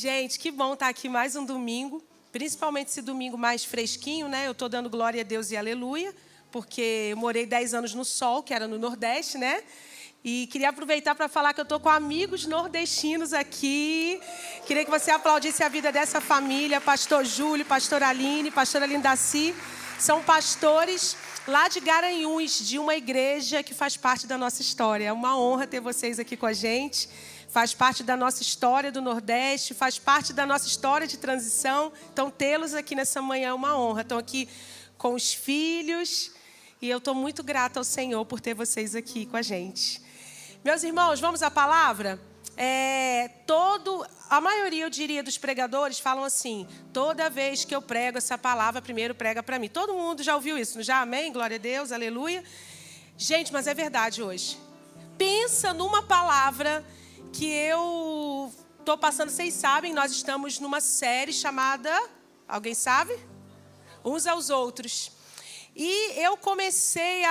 Gente, que bom estar aqui mais um domingo, principalmente esse domingo mais fresquinho, né? Eu estou dando glória a Deus e aleluia, porque eu morei 10 anos no Sol, que era no Nordeste, né? E queria aproveitar para falar que eu estou com amigos nordestinos aqui. Queria que você aplaudisse a vida dessa família, pastor Júlio, pastora Aline Daci. São pastores lá de Garanhuns, de uma igreja que faz parte da nossa história. É uma honra ter vocês aqui com a gente. Faz parte da nossa história do Nordeste, faz parte da nossa história de transição. Então, tê-los aqui nessa manhã é uma honra. Estão aqui com os filhos e eu estou muito grata ao Senhor por ter vocês aqui com a gente. Meus irmãos, vamos à palavra? A maioria, eu diria, dos pregadores falam assim: toda vez que eu prego essa palavra, primeiro prega para mim. Todo mundo já ouviu isso, já? Amém? Glória a Deus, aleluia. Gente, mas é verdade hoje. Pensa numa palavra que eu estou passando, vocês sabem, nós estamos numa série chamada, alguém sabe? Uns aos outros. E eu comecei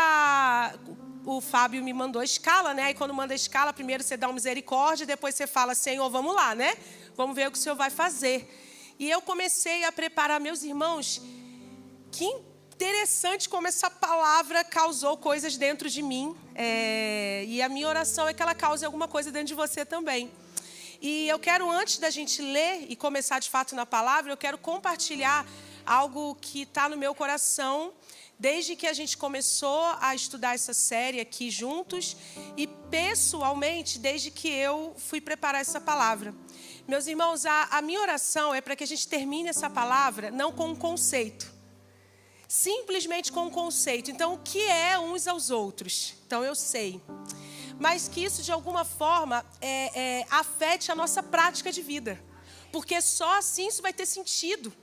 o Fábio me mandou a escala, né? E quando manda a escala, primeiro você dá uma misericórdia, depois você fala, Senhor, vamos lá, né? Vamos ver o que o Senhor vai fazer. E eu comecei a preparar, meus irmãos, que interessante como essa palavra causou coisas dentro de mim. E a minha oração é que ela cause alguma coisa dentro de você também. E eu quero, antes da gente ler e começar de fato na palavra, eu quero compartilhar algo que está no meu coração desde que a gente começou a estudar essa série aqui juntos e, pessoalmente, desde que eu fui preparar essa palavra. Meus irmãos, a minha oração é para que a gente termine essa palavra não com um conceito, simplesmente com um conceito. Então, o que é uns aos outros? Então, eu sei. Mas que isso, de alguma forma, afete a nossa prática de vida. Porque só assim isso vai ter sentido.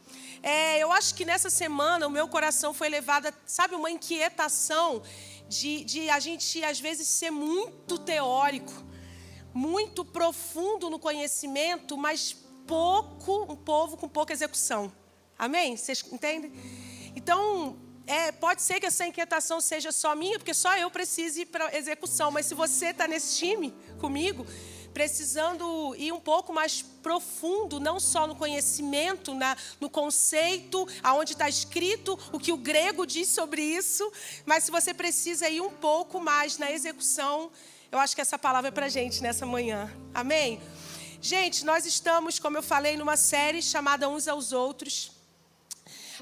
Eu acho que nessa semana o meu coração foi levado a, sabe, uma inquietação de a gente, às vezes, ser muito teórico, muito profundo no conhecimento, mas um povo com pouca execução. Amém? Vocês entendem? Então, pode ser que essa inquietação seja só minha, porque só eu preciso ir para execução. Mas se você está nesse time comigo, precisando ir um pouco mais profundo, não só no conhecimento, no conceito, aonde está escrito, o que o grego diz sobre isso, mas se você precisa ir um pouco mais na execução, eu acho que essa palavra é para a gente nessa manhã. Amém? Gente, nós estamos, como eu falei, numa série chamada Uns aos Outros.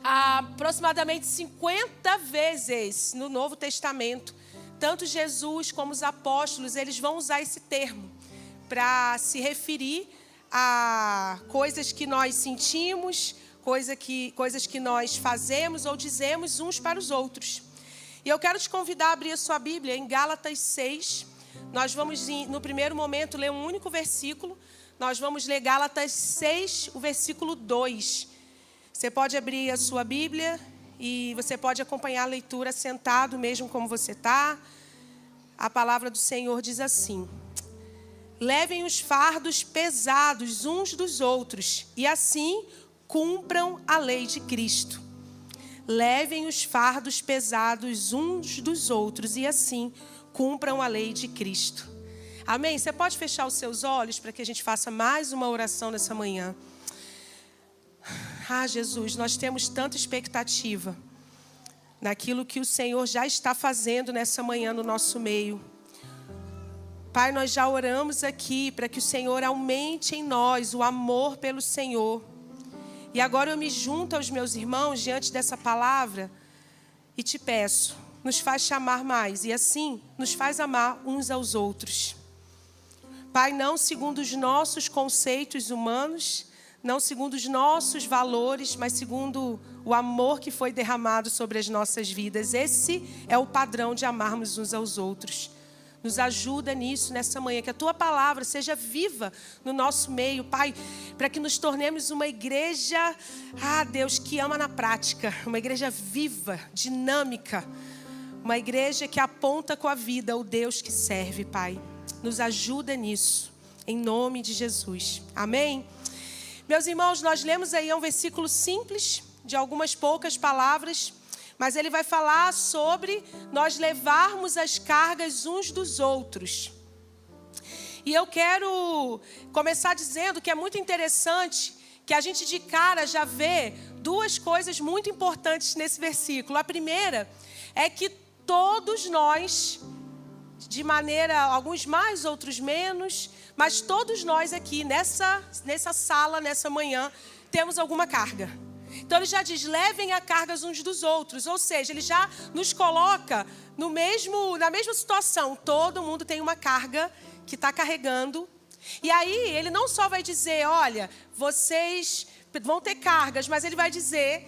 Aproximadamente 50 vezes no Novo Testamento, tanto Jesus como os apóstolos, eles vão usar esse termo para se referir a coisas que nós sentimos, coisas que nós fazemos ou dizemos uns para os outros. E eu quero te convidar a abrir a sua Bíblia em Gálatas 6. Nós vamos, no primeiro momento, ler um único versículo. Nós vamos ler Gálatas 6, o versículo 2. Você pode abrir a sua Bíblia e você pode acompanhar a leitura sentado, mesmo como você está. A palavra do Senhor diz assim: levem os fardos pesados uns dos outros e assim cumpram a lei de Cristo. Levem os fardos pesados uns dos outros e assim cumpram a lei de Cristo. Amém? Você pode fechar os seus olhos para que a gente faça mais uma oração nessa manhã. Jesus, nós temos tanta expectativa naquilo que o Senhor já está fazendo nessa manhã no nosso meio. Pai, nós já oramos aqui para que o Senhor aumente em nós o amor pelo Senhor. E agora eu me junto aos meus irmãos diante dessa palavra e te peço, nos faz te amar mais e assim nos faz amar uns aos outros. Pai, não segundo os nossos conceitos humanos, não segundo os nossos valores, mas segundo o amor que foi derramado sobre as nossas vidas. Esse é o padrão de amarmos uns aos outros. Nos ajuda nisso, nessa manhã, que a Tua palavra seja viva no nosso meio, Pai, para que nos tornemos uma igreja, Deus, que ama na prática, uma igreja viva, dinâmica, uma igreja que aponta com a vida o Deus que serve, Pai. Nos ajuda nisso, em nome de Jesus. Amém? Meus irmãos, nós lemos aí um versículo simples, de algumas poucas palavras, mas ele vai falar sobre nós levarmos as cargas uns dos outros. E eu quero começar dizendo que é muito interessante que a gente de cara já vê duas coisas muito importantes nesse versículo. A primeira é que todos nós, de maneira, alguns mais, outros menos, mas todos nós aqui nessa sala, nessa manhã, temos alguma carga. Então ele já diz, levem a cargas uns dos outros, ou seja, ele já nos coloca na mesma situação. Todo mundo tem uma carga que está carregando. E aí ele não só vai dizer, olha, vocês vão ter cargas, mas ele vai dizer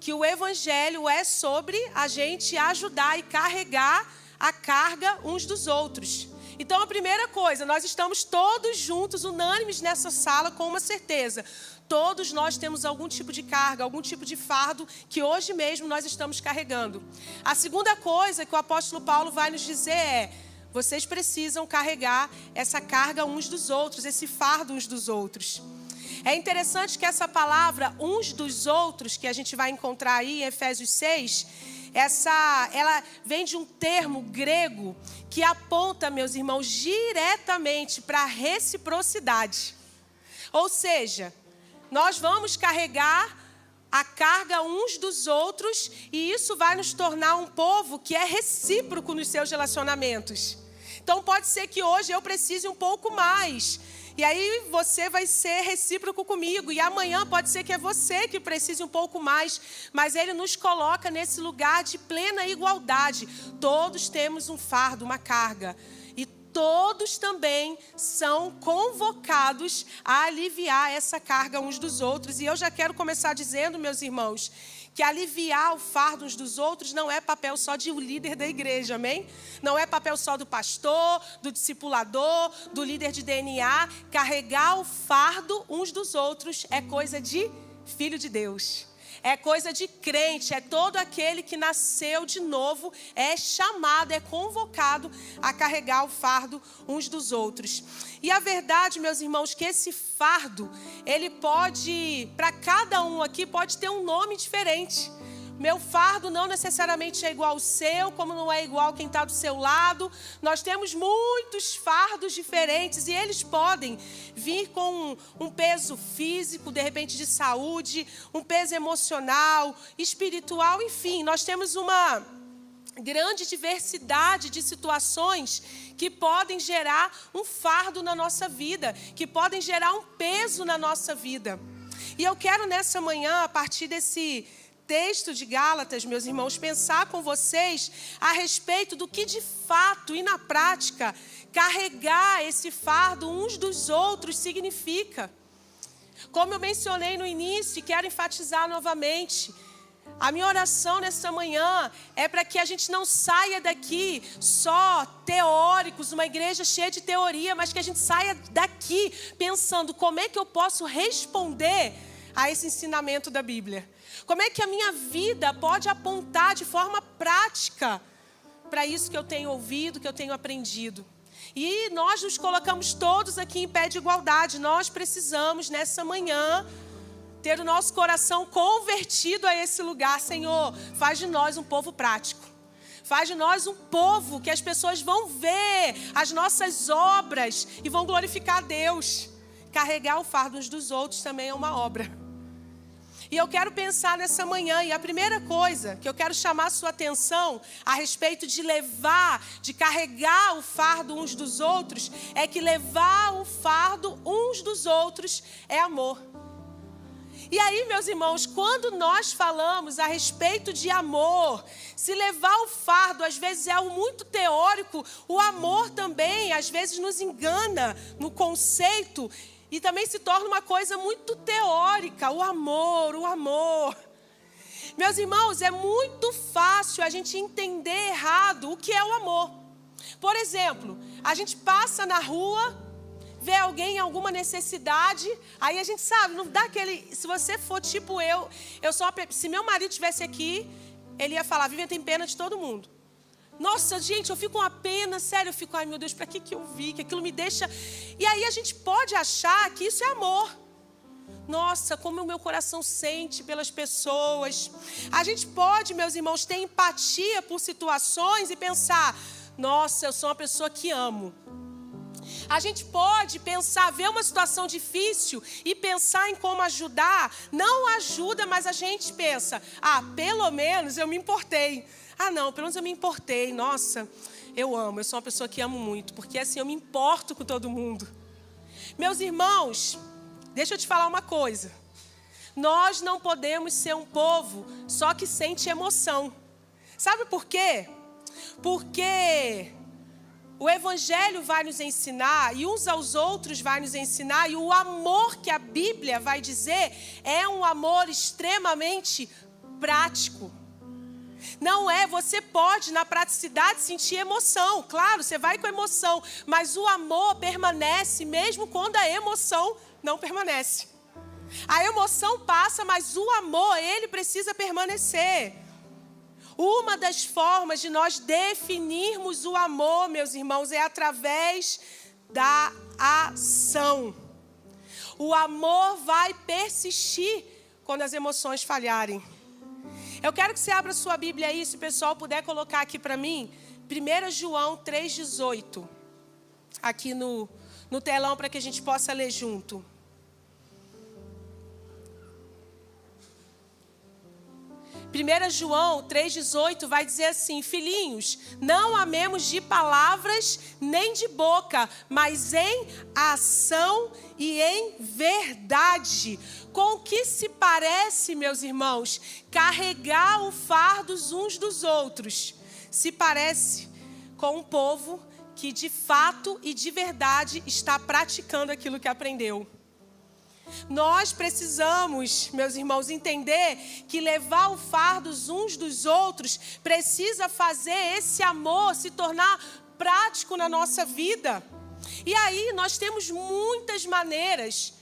que o evangelho é sobre a gente ajudar e carregar a carga uns dos outros. Então a primeira coisa, nós estamos todos juntos, unânimes nessa sala com uma certeza. Todos nós temos algum tipo de carga, algum tipo de fardo que hoje mesmo nós estamos carregando. A segunda coisa que o apóstolo Paulo vai nos dizer é, vocês precisam carregar essa carga uns dos outros, esse fardo uns dos outros. É interessante que essa palavra, uns dos outros, que a gente vai encontrar aí em Efésios 6, ela vem de um termo grego que aponta, meus irmãos, diretamente para a reciprocidade. Ou seja, nós vamos carregar a carga uns dos outros e isso vai nos tornar um povo que é recíproco nos seus relacionamentos. Então pode ser que hoje eu precise um pouco mais. E aí você vai ser recíproco comigo. E amanhã pode ser que é você que precise um pouco mais. Mas ele nos coloca nesse lugar de plena igualdade. Todos temos um fardo, uma carga. E todos também são convocados a aliviar essa carga uns dos outros. E eu já quero começar dizendo, meus irmãos, que aliviar o fardo uns dos outros não é papel só de um líder da igreja, amém? Não é papel só do pastor, do discipulador, do líder de DNA. Carregar o fardo uns dos outros é coisa de filho de Deus. É coisa de crente, é todo aquele que nasceu de novo, é chamado, é convocado a carregar o fardo uns dos outros. E a verdade, meus irmãos, que esse fardo, ele pode, para cada um aqui, pode ter um nome diferente. Meu fardo não necessariamente é igual ao seu, como não é igual quem está do seu lado. Nós temos muitos fardos diferentes e eles podem vir com um peso físico, de repente de saúde, um peso emocional, espiritual, enfim. Nós temos uma grande diversidade de situações que podem gerar um fardo na nossa vida, que podem gerar um peso na nossa vida. E eu quero nessa manhã, a partir desse texto de Gálatas, meus irmãos, pensar com vocês a respeito do que de fato e na prática carregar esse fardo uns dos outros significa. Como eu mencionei no início e quero enfatizar novamente, a minha oração nessa manhã é para que a gente não saia daqui só teóricos, uma igreja cheia de teoria, mas que a gente saia daqui pensando como é que eu posso responder a esse ensinamento da Bíblia. Como é que a minha vida pode apontar de forma prática para isso que eu tenho ouvido, que eu tenho aprendido. E nós nos colocamos todos aqui em pé de igualdade. Nós precisamos nessa manhã ter o nosso coração convertido a esse lugar. Senhor, faz de nós um povo prático. Faz de nós um povo que as pessoas vão ver as nossas obras e vão glorificar a Deus. Carregar o fardo uns dos outros também é uma obra. E eu quero pensar nessa manhã, e a primeira coisa que eu quero chamar a sua atenção a respeito de levar, de carregar o fardo uns dos outros, é que levar o fardo uns dos outros é amor. E aí, meus irmãos, quando nós falamos a respeito de amor, se levar o fardo às vezes é algo muito teórico, o amor também às vezes nos engana no conceito e também se torna uma coisa muito teórica, o amor. Meus irmãos, é muito fácil a gente entender errado o que é o amor. Por exemplo, a gente passa na rua, vê alguém em alguma necessidade, aí a gente sabe, não dá aquele... Se você for tipo se meu marido estivesse aqui, ele ia falar, Vivian tem pena de todo mundo. Nossa, gente, eu fico com uma pena, sério, eu fico, ai meu Deus, para que eu vi? Que aquilo me deixa... E aí a gente pode achar que isso é amor. Nossa, como o meu coração sente pelas pessoas. A gente pode, meus irmãos, ter empatia por situações e pensar, nossa, eu sou uma pessoa que amo. A gente pode pensar, ver uma situação difícil e pensar em como ajudar. Não ajuda, mas a gente pensa, pelo menos eu me importei. Não, pelo menos eu me importei. Nossa, eu sou uma pessoa que amo muito, porque assim eu me importo com todo mundo. Meus irmãos, deixa eu te falar uma coisa. Nós não podemos ser um povo só que sente emoção. Sabe por quê? Porque o Evangelho vai nos ensinar, e uns aos outros vai nos ensinar, e o amor que a Bíblia vai dizer é um amor extremamente prático. Não é, você pode na praticidade sentir emoção, claro, você vai com emoção, mas o amor permanece mesmo quando a emoção não permanece. A emoção passa, mas o amor, ele precisa permanecer. Uma das formas de nós definirmos o amor, meus irmãos, é através da ação. O amor vai persistir quando as emoções falharem. Eu quero que você abra sua Bíblia aí, se o pessoal puder colocar aqui para mim, 1 João 3,18, aqui no telão para que a gente possa ler junto. 1 João 3,18 vai dizer assim: filhinhos, não amemos de palavras nem de boca, mas em ação e em verdade. Com o que se parece, meus irmãos, carregar o fardo uns dos outros? Se parece com um povo que de fato e de verdade está praticando aquilo que aprendeu. Nós precisamos, meus irmãos, entender que levar o fardo uns dos outros precisa fazer esse amor se tornar prático na nossa vida. E aí nós temos muitas maneiras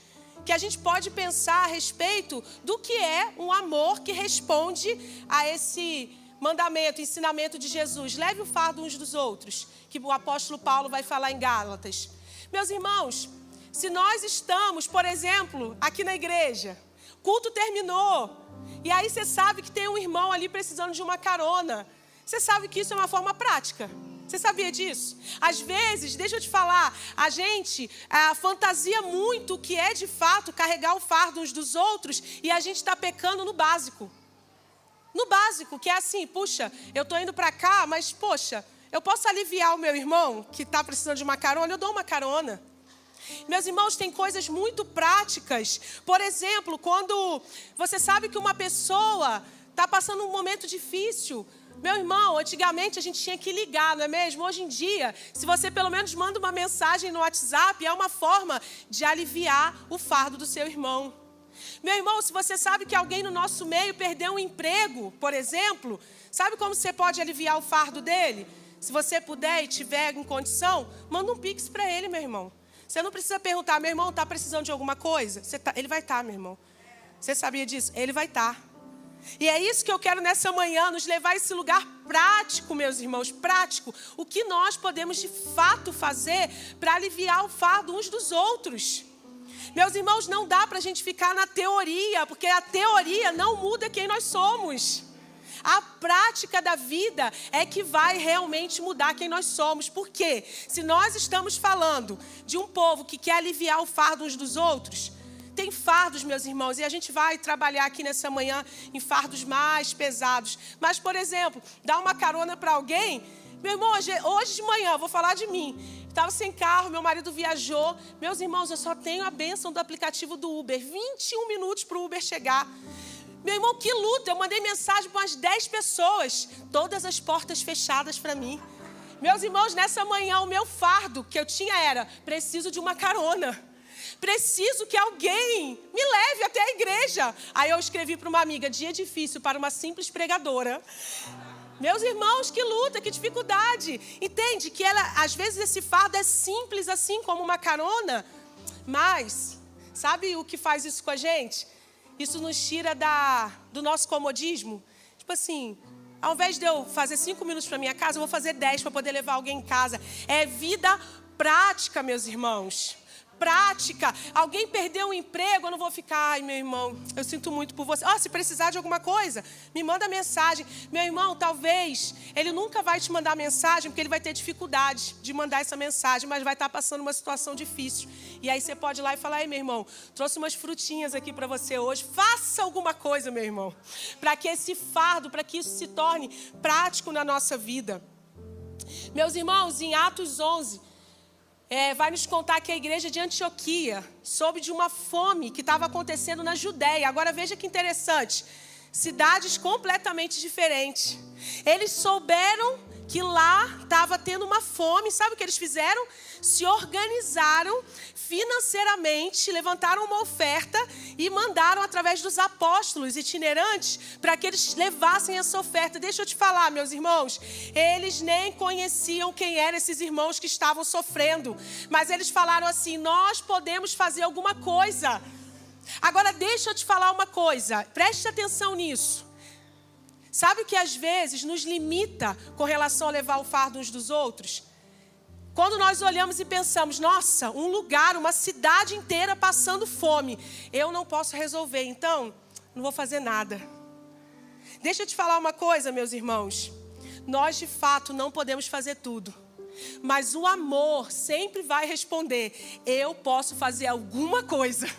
que a gente pode pensar a respeito do que é um amor que responde a esse mandamento, ensinamento de Jesus. Leve o fardo uns dos outros, que o apóstolo Paulo vai falar em Gálatas. Meus irmãos, se nós estamos, por exemplo, aqui na igreja, culto terminou, e aí você sabe que tem um irmão ali precisando de uma carona. Você sabe que isso é uma forma prática. Você sabia disso? Às vezes, deixa eu te falar, a gente fantasia muito o que é de fato carregar o fardo uns dos outros, e a gente está pecando no básico. No básico, que é assim, puxa, eu estou indo para cá, mas poxa, eu posso aliviar o meu irmão que está precisando de uma carona? Eu dou uma carona. Meus irmãos, tem coisas muito práticas. Por exemplo, quando você sabe que uma pessoa está passando um momento difícil. Meu irmão, antigamente a gente tinha que ligar, não é mesmo? Hoje em dia, se você pelo menos manda uma mensagem no WhatsApp, é uma forma de aliviar o fardo do seu irmão. Meu irmão, se você sabe que alguém no nosso meio perdeu um emprego, por exemplo, sabe como você pode aliviar o fardo dele? Se você puder e tiver em condição, manda um pix para ele, meu irmão. Você não precisa perguntar, meu irmão, está precisando de alguma coisa? Ele vai estar, meu irmão. Você sabia disso? Ele vai estar. E é isso que eu quero nessa manhã, nos levar a esse lugar prático, meus irmãos, prático. O que nós podemos de fato fazer para aliviar o fardo uns dos outros. Meus irmãos, não dá para a gente ficar na teoria, porque a teoria não muda quem nós somos. A prática da vida é que vai realmente mudar quem nós somos. Por quê? Se nós estamos falando de um povo que quer aliviar o fardo uns dos outros, tem fardos, meus irmãos, e a gente vai trabalhar aqui nessa manhã em fardos mais pesados. Mas, por exemplo, dar uma carona para alguém. Meu irmão, hoje de manhã, vou falar de mim. Estava sem carro, meu marido viajou. Meus irmãos, eu só tenho a bênção do aplicativo do Uber. 21 minutos para o Uber chegar. Meu irmão, que luta. Eu mandei mensagem para umas 10 pessoas. Todas as portas fechadas para mim. Meus irmãos, nessa manhã, o meu fardo que eu tinha era: preciso de uma carona. Preciso que alguém me leve até a igreja. Aí eu escrevi para uma amiga: dia difícil para uma simples pregadora. Meus irmãos, que luta, que dificuldade. Entende que às vezes esse fardo é simples assim como uma carona. Mas, sabe o que faz isso com a gente? Isso nos tira do nosso comodismo. Tipo assim, ao invés de eu fazer 5 minutos para minha casa, eu vou fazer 10 para poder levar alguém em casa. É vida prática, meus irmãos. prática. Alguém perdeu um emprego, eu não vou ficar, ai, meu irmão, eu sinto muito por você. Se precisar de alguma coisa, me manda mensagem. Meu irmão, talvez ele nunca vai te mandar mensagem, porque ele vai ter dificuldade de mandar essa mensagem, mas vai estar passando uma situação difícil. E aí você pode ir lá e falar, ai, meu irmão, trouxe umas frutinhas aqui para você hoje. Faça alguma coisa, meu irmão, para que esse fardo, para que isso se torne prático na nossa vida. Meus irmãos, em Atos 11, vai nos contar que a igreja de Antioquia soube de uma fome que estava acontecendo na Judéia. Agora veja que interessante, cidades completamente diferentes. Eles souberam que lá estava tendo uma fome, sabe o que eles fizeram? Se organizaram financeiramente, levantaram uma oferta e mandaram através dos apóstolos itinerantes para que eles levassem essa oferta. Deixa eu te falar, meus irmãos, eles nem conheciam quem eram esses irmãos que estavam sofrendo, mas eles falaram assim, nós podemos fazer alguma coisa. Agora deixa eu te falar uma coisa, preste atenção nisso. Sabe o que às vezes nos limita com relação a levar o fardo uns dos outros? Quando nós olhamos e pensamos, nossa, um lugar, uma cidade inteira passando fome, eu não posso resolver, então não vou fazer nada. Deixa eu te falar uma coisa, meus irmãos. Nós de fato não podemos fazer tudo, mas o amor sempre vai responder, eu posso fazer alguma coisa.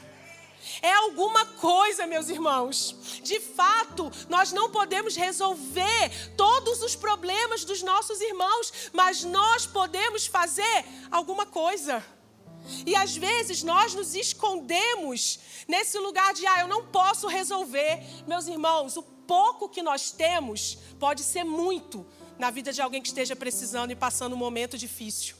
É alguma coisa, meus irmãos. De fato, nós não podemos resolver todos os problemas dos nossos irmãos, mas nós podemos fazer alguma coisa. E às vezes nós nos escondemos nesse lugar de, eu não posso resolver. Meus irmãos, o pouco que nós temos pode ser muito na vida de alguém que esteja precisando e passando um momento difícil.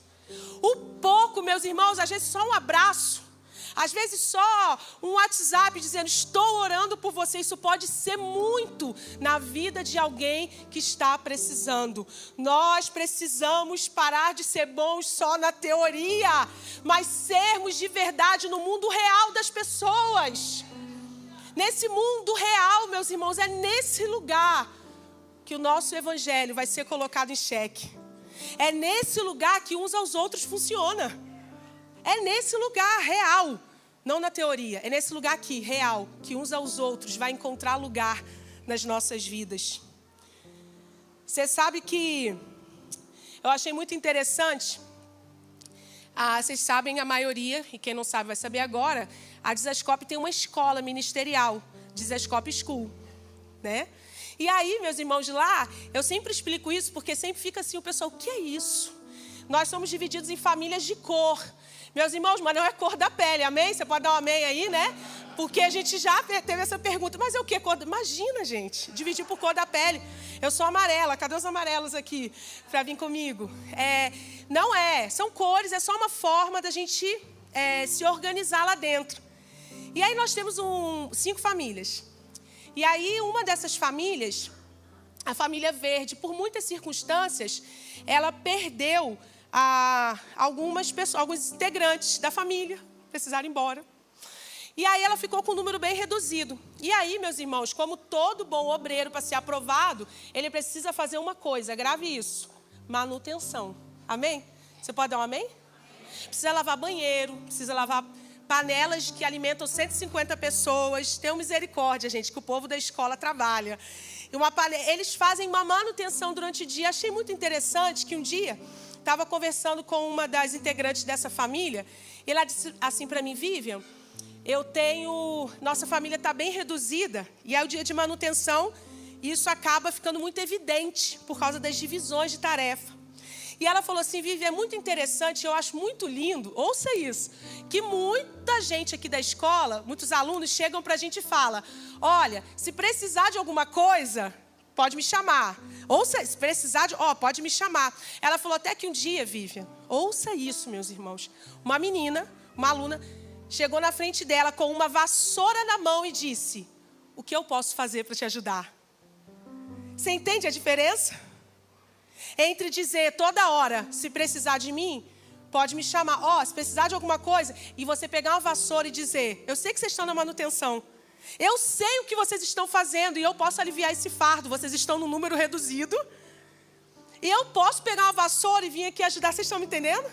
O pouco, meus irmãos, às vezes só um abraço. Às vezes só um WhatsApp dizendo, estou orando por você. Isso pode ser muito na vida de alguém que está precisando. Nós precisamos parar de ser bons só na teoria, mas sermos de verdade no mundo real das pessoas. Nesse mundo real, meus irmãos, é nesse lugar que o nosso evangelho vai ser colocado em xeque. É nesse lugar que uns aos outros funciona. É nesse lugar real, não na teoria. É nesse lugar aqui, real, que uns aos outros vai encontrar lugar nas nossas vidas. Você sabe que eu achei muito interessante. Vocês sabem, a maioria, e quem não sabe vai saber agora, a Dizascope tem uma escola ministerial, Dizascope School, né? E aí, meus irmãos de lá, eu sempre explico isso, porque sempre fica assim, o pessoal, o que é isso? Nós somos divididos em famílias de cor. Meus irmãos, mas não é cor da pele, amém? Você pode dar um amém aí, né? Porque a gente já teve essa pergunta, mas é o que? Imagina, gente, dividir por cor da pele. Eu sou amarela, cadê os amarelos aqui para vir comigo? Não é, são cores, é só uma forma da gente se organizar lá dentro. E aí nós temos 5 famílias. E aí uma dessas famílias, a família verde, por muitas circunstâncias, ela perdeu algumas pessoas, alguns integrantes da família precisaram ir embora. E aí ela ficou com um número bem reduzido. E aí, meus irmãos, como todo bom obreiro para ser aprovado, ele precisa fazer uma coisa, grave isso, manutenção. Amém? Você pode dar um amém? Precisa lavar banheiro, precisa lavar panelas que alimentam 150 pessoas. Tenham misericórdia, gente, que o povo da escola trabalha. Eles fazem uma manutenção durante o dia. Achei muito interessante que um dia estava conversando com uma das integrantes dessa família, e ela disse assim para mim, Vivian, nossa família está bem reduzida, e é o dia de manutenção, e isso acaba ficando muito evidente, por causa das divisões de tarefa. E ela falou assim, Vivian, é muito interessante, eu acho muito lindo, ouça isso, que muita gente aqui da escola, muitos alunos chegam para a gente e falam, olha, se precisar de alguma coisa, pode me chamar. Ouça, se precisar pode me chamar. Ela falou até que um dia, Vivian, ouça isso, meus irmãos. Uma menina, uma aluna, chegou na frente dela com uma vassoura na mão e disse, o que eu posso fazer para te ajudar? Você entende a diferença? Entre dizer toda hora, se precisar de mim, pode me chamar. Se precisar de alguma coisa, e você pegar uma vassoura e dizer, eu sei que vocês estão na manutenção. Eu sei o que vocês estão fazendo e eu posso aliviar esse fardo. Vocês estão num número reduzido. E eu posso pegar uma vassoura e vir aqui ajudar. Vocês estão me entendendo?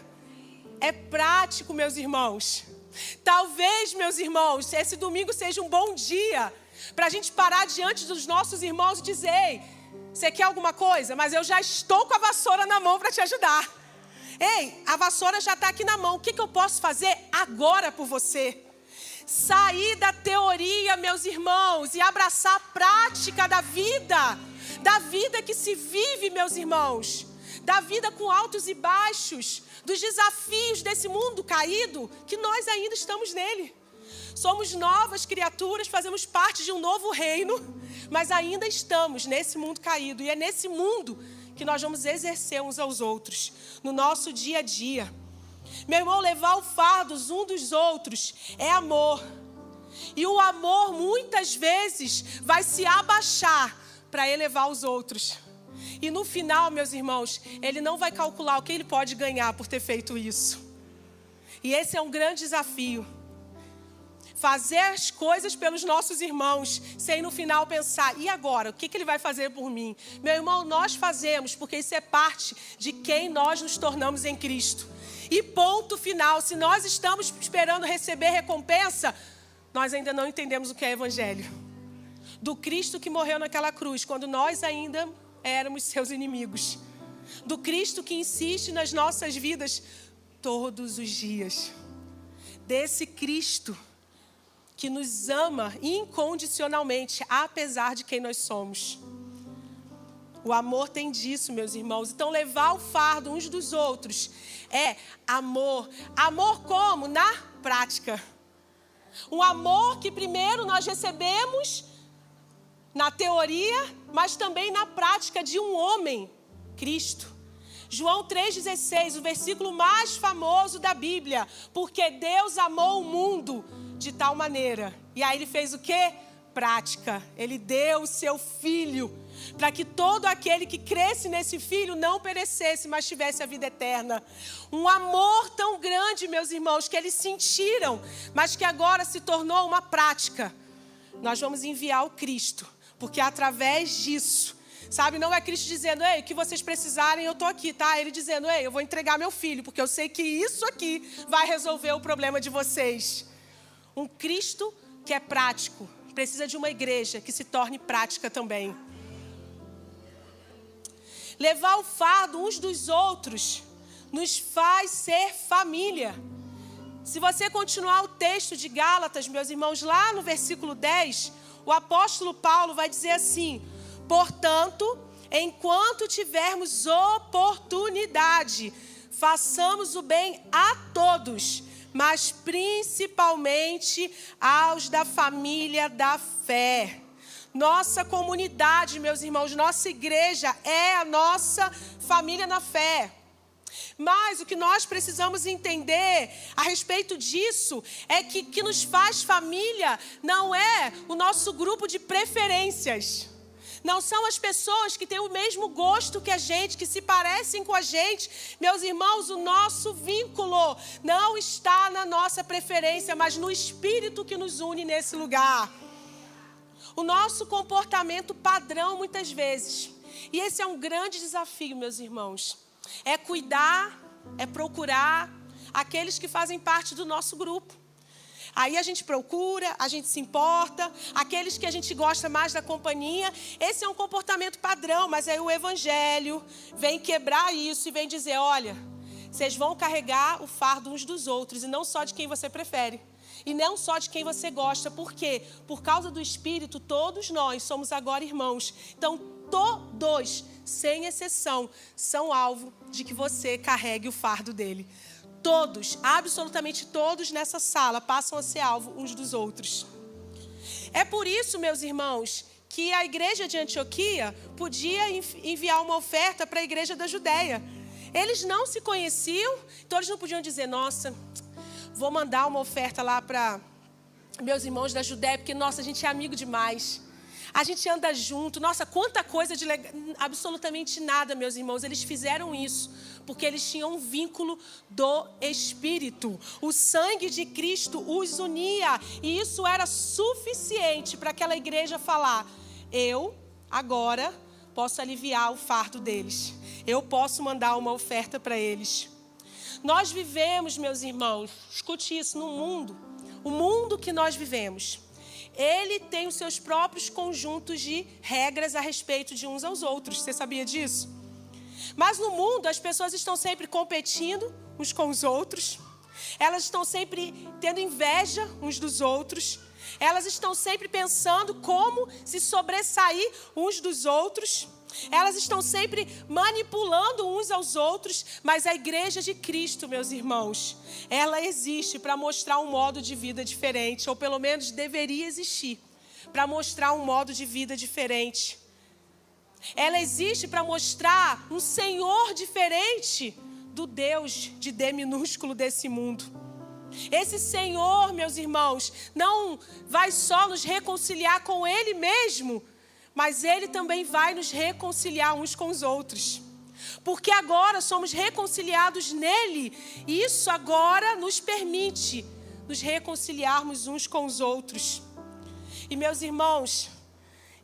É prático, meus irmãos. Talvez, meus irmãos, esse domingo seja um bom dia para a gente parar diante dos nossos irmãos e dizer: ei, você quer alguma coisa? Mas eu já estou com a vassoura na mão para te ajudar. Ei, a vassoura já está aqui na mão. O que eu posso fazer agora por você? Sair da teoria, meus irmãos, e abraçar a prática da vida que se vive, meus irmãos, da vida com altos e baixos, dos desafios desse mundo caído, que nós ainda estamos nele. Somos novas criaturas, fazemos parte de um novo reino, mas ainda estamos nesse mundo caído. E é nesse mundo que nós vamos exercer uns aos outros, no nosso dia a dia. Meu irmão, levar o fardo uns dos outros é amor. E o amor, muitas vezes, vai se abaixar para elevar os outros. E no final, meus irmãos, ele não vai calcular o que ele pode ganhar por ter feito isso. E esse é um grande desafio. Fazer as coisas pelos nossos irmãos, sem no final pensar: e agora? O que ele vai fazer por mim? Meu irmão, nós fazemos porque isso é parte de quem nós nos tornamos em Cristo. E ponto final. Se nós estamos esperando receber recompensa, nós ainda não entendemos o que é evangelho. Do Cristo que morreu naquela cruz, quando nós ainda éramos seus inimigos. Do Cristo que insiste nas nossas vidas todos os dias. Desse Cristo que nos ama incondicionalmente, apesar de quem nós somos. O amor tem disso, meus irmãos. Então, levar o fardo uns dos outros é amor. Amor como? Na prática. Um amor que primeiro nós recebemos na teoria, mas também na prática de um homem, Cristo. João 3,16, o versículo mais famoso da Bíblia. Porque Deus amou o mundo de tal maneira. E aí ele fez o quê? Prática. Ele deu o seu Filho, para que todo aquele que cresce nesse Filho não perecesse, mas tivesse a vida eterna. Um amor tão grande, meus irmãos, que eles sentiram, mas que agora se tornou uma prática. Nós vamos enviar o Cristo, porque através disso, sabe, não é Cristo dizendo: ei, o que vocês precisarem, eu estou aqui, tá? Ele dizendo: ei, eu vou entregar meu Filho, porque eu sei que isso aqui vai resolver o problema de vocês. Um Cristo que é prático, precisa de uma igreja que se torne prática também. Levar o fardo uns dos outros nos faz ser família. Se você continuar o texto de Gálatas, meus irmãos, lá no versículo 10, o apóstolo Paulo vai dizer assim: portanto, enquanto tivermos oportunidade, façamos o bem a todos, mas principalmente aos da família da fé. Nossa comunidade, meus irmãos, nossa igreja é a nossa família na fé. Mas o que nós precisamos entender a respeito disso é que nos faz família não é o nosso grupo de preferências. Não são as pessoas que têm o mesmo gosto que a gente, que se parecem com a gente. Meus irmãos, o nosso vínculo não está na nossa preferência, mas no Espírito que nos une nesse lugar. O nosso comportamento padrão, muitas vezes, e esse é um grande desafio, meus irmãos, é cuidar, é procurar aqueles que fazem parte do nosso grupo. Aí a gente procura, a gente se importa, aqueles que a gente gosta mais da companhia. Esse é um comportamento padrão, mas aí o Evangelho vem quebrar isso e vem dizer: olha, vocês vão carregar o fardo uns dos outros, e não só de quem você prefere, e não só de quem você gosta. Por quê? Por causa do Espírito, todos nós somos agora irmãos. Então, todos, sem exceção, são alvo de que você carregue o fardo dele. Todos, absolutamente todos nessa sala passam a ser alvo uns dos outros. É por isso, meus irmãos, que a igreja de Antioquia podia enviar uma oferta para a igreja da Judéia. Eles não se conheciam, então eles não podiam dizer: nossa, vou mandar uma oferta lá para meus irmãos da Judéia, porque, nossa, a gente é amigo demais. A gente anda junto. Nossa, quanta coisa de legal. Absolutamente nada, meus irmãos. Eles fizeram isso porque eles tinham um vínculo do Espírito. O sangue de Cristo os unia. E isso era suficiente para aquela igreja falar: eu, agora, posso aliviar o fardo deles. Eu posso mandar uma oferta para eles. Nós vivemos, meus irmãos, escute isso, no mundo, o mundo que nós vivemos, ele tem os seus próprios conjuntos de regras a respeito de uns aos outros. Você sabia disso? Mas no mundo as pessoas estão sempre competindo uns com os outros. Elas estão sempre tendo inveja uns dos outros. Elas estão sempre pensando como se sobressair uns dos outros. Elas estão sempre manipulando uns aos outros. Mas a igreja de Cristo, meus irmãos, ela existe para mostrar um modo de vida diferente. Ou pelo menos deveria existir para mostrar um modo de vida diferente. Ela existe para mostrar um Senhor diferente do Deus de D minúsculo desse mundo. Esse Senhor, meus irmãos, não vai só nos reconciliar com Ele mesmo, mas Ele também vai nos reconciliar uns com os outros. Porque agora somos reconciliados nele, e isso agora nos permite nos reconciliarmos uns com os outros. E, meus irmãos,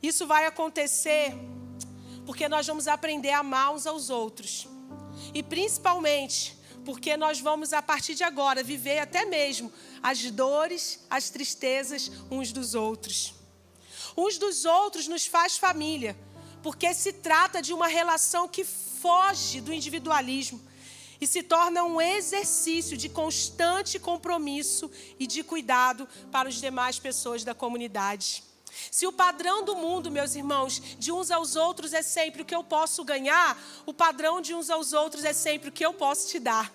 isso vai acontecer porque nós vamos aprender a amar uns aos outros. E principalmente porque nós vamos, a partir de agora, viver até mesmo as dores, as tristezas uns dos outros. Uns dos outros nos faz família, porque se trata de uma relação que foge do individualismo e se torna um exercício de constante compromisso e de cuidado para as demais pessoas da comunidade. Se o padrão do mundo, meus irmãos, de uns aos outros é sempre o que eu posso ganhar, o padrão de uns aos outros é sempre o que eu posso te dar.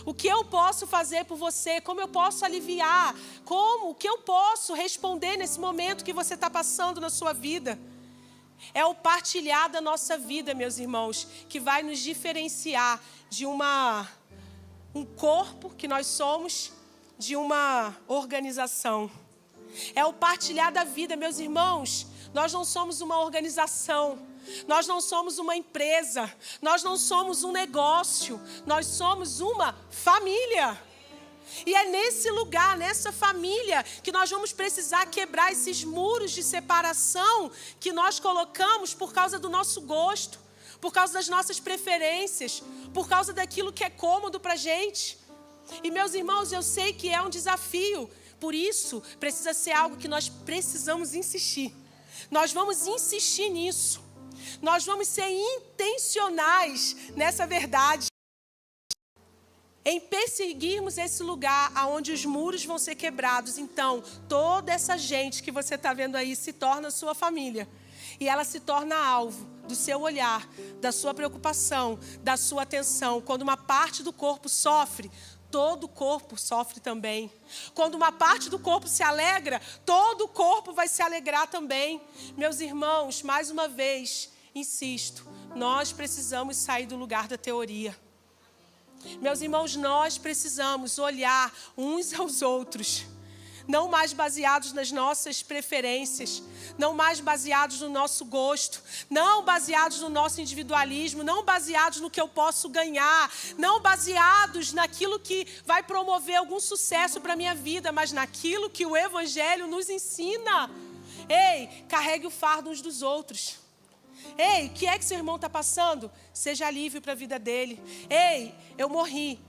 O que eu posso fazer por você, como eu posso aliviar, o que eu posso responder nesse momento que você está passando na sua vida. É o partilhar da nossa vida, meus irmãos, que vai nos diferenciar de um corpo que nós somos, de uma organização. É o partilhar da vida, meus irmãos. Nós não somos uma organização, nós não somos uma empresa, nós não somos um negócio, nós somos uma família. E é nesse lugar, nessa família, que nós vamos precisar quebrar esses muros de separação que nós colocamos por causa do nosso gosto, por causa das nossas preferências, por causa daquilo que é cômodo para a gente. E, meus irmãos, eu sei que é um desafio. Por isso, precisa ser algo que nós precisamos insistir. Nós vamos insistir nisso. Nós vamos ser intencionais nessa verdade. Em perseguirmos esse lugar onde os muros vão ser quebrados. Então, toda essa gente que você está vendo aí se torna sua família. E ela se torna alvo do seu olhar, da sua preocupação, da sua atenção. Quando uma parte do corpo sofre, todo o corpo sofre também. Quando uma parte do corpo se alegra, todo o corpo vai se alegrar também. Meus irmãos, mais uma vez, insisto, nós precisamos sair do lugar da teoria. Meus irmãos, nós precisamos olhar uns aos outros, não mais baseados nas nossas preferências, não mais baseados no nosso gosto, não baseados no nosso individualismo, não baseados no que eu posso ganhar, não baseados naquilo que vai promover algum sucesso para a minha vida, mas naquilo que o Evangelho nos ensina. Ei, carregue o fardo uns dos outros. Ei, o que é que seu irmão está passando? Seja alívio para a vida dele. Ei, eu morri.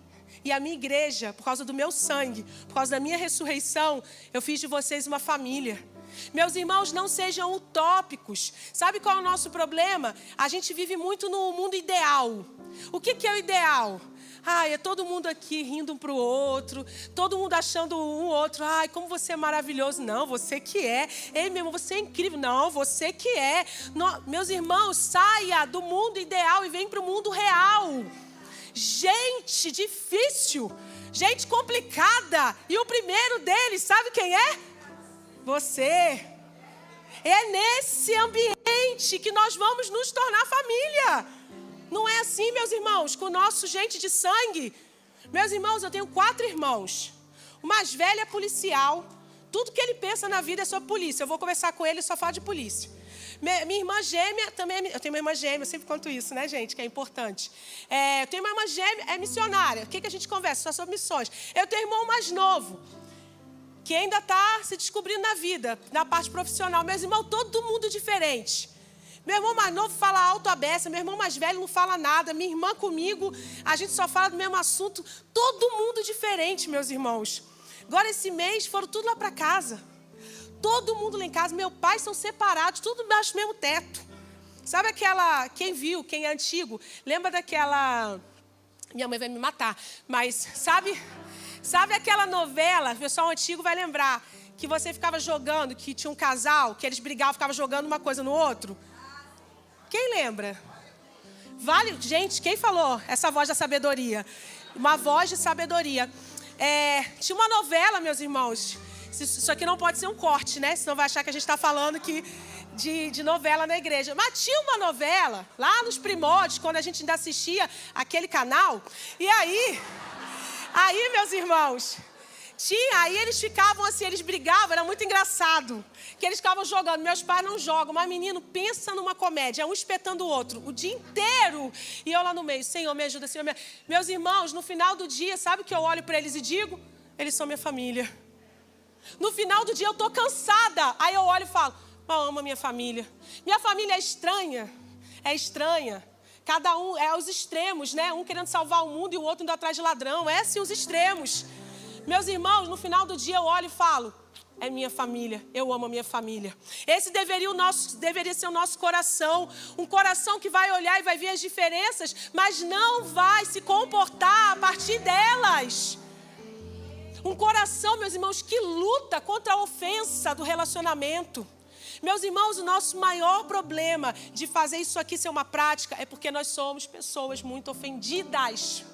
E a minha igreja, por causa do meu sangue, por causa da minha ressurreição, eu fiz de vocês uma família. Meus irmãos, não sejam utópicos. Sabe qual é o nosso problema? A gente vive muito no mundo ideal. O que é o ideal? É todo mundo aqui rindo um para o outro, todo mundo achando um outro, como você é maravilhoso. Não, você que é. Ei, meu irmão, você é incrível. Não, você que é. Meus irmãos, saia do mundo ideal e vem para o mundo real. Gente difícil, gente complicada. E o primeiro deles, sabe quem é? Você. É nesse ambiente que nós vamos nos tornar família. Não é assim, meus irmãos, com o nosso gente de sangue. Meus irmãos, eu tenho 4 irmãos. O mais velho é policial. Tudo que ele pensa na vida é sobre polícia. Eu vou conversar com ele e só falo de polícia. Minha irmã gêmea também eu tenho uma irmã gêmea, eu sempre conto isso, né, gente, que é importante. Eu tenho uma irmã gêmea, é missionária. O que a gente conversa? Só sobre missões. Eu tenho um irmão mais novo, que ainda está se descobrindo na vida, na parte profissional. Meus irmãos, todo mundo diferente. Meu irmão mais novo fala alto a beça, meu irmão mais velho não fala nada, minha irmã comigo, a gente só fala do mesmo assunto. Todo mundo diferente, meus irmãos. Agora esse mês foram tudo lá para casa. Todo mundo lá em casa, meu pai são separados, tudo debaixo do mesmo teto. Sabe aquela, quem viu, quem é antigo, lembra daquela, minha mãe vai me matar, mas sabe aquela novela, o pessoal antigo vai lembrar, que você ficava jogando, que tinha um casal, que eles brigavam, ficavam jogando uma coisa no outro? Quem lembra? Vale, gente, quem falou essa voz da sabedoria? Uma voz de sabedoria. Tinha uma novela, meus irmãos. Isso aqui não pode ser um corte, né? Senão vai achar que a gente está falando de novela na igreja. Mas tinha uma novela, lá nos primórdios, quando a gente ainda assistia aquele canal. E aí, meus irmãos, aí eles ficavam assim, eles brigavam, era muito engraçado. Que eles ficavam jogando, meus pais não jogam, mas menino, pensa numa comédia, um espetando o outro, o dia inteiro. E eu lá no meio, Senhor, me ajuda, Senhor, me ajuda. Meus irmãos, no final do dia, sabe o que eu olho para eles e digo? Eles são minha família. No final do dia eu estou cansada, aí eu olho e falo, eu amo a minha família. Minha família é estranha. Cada um é os extremos, né? Um querendo salvar o mundo e o outro indo atrás de ladrão, é assim os extremos. Meus irmãos, no final do dia eu olho e falo, é minha família, eu amo a minha família. Esse deveria ser o nosso coração. Um coração que vai olhar e vai ver as diferenças, mas não vai se comportar a partir delas. Um coração, meus irmãos, que luta contra a ofensa do relacionamento. Meus irmãos, o nosso maior problema de fazer isso aqui ser uma prática é porque nós somos pessoas muito ofendidas.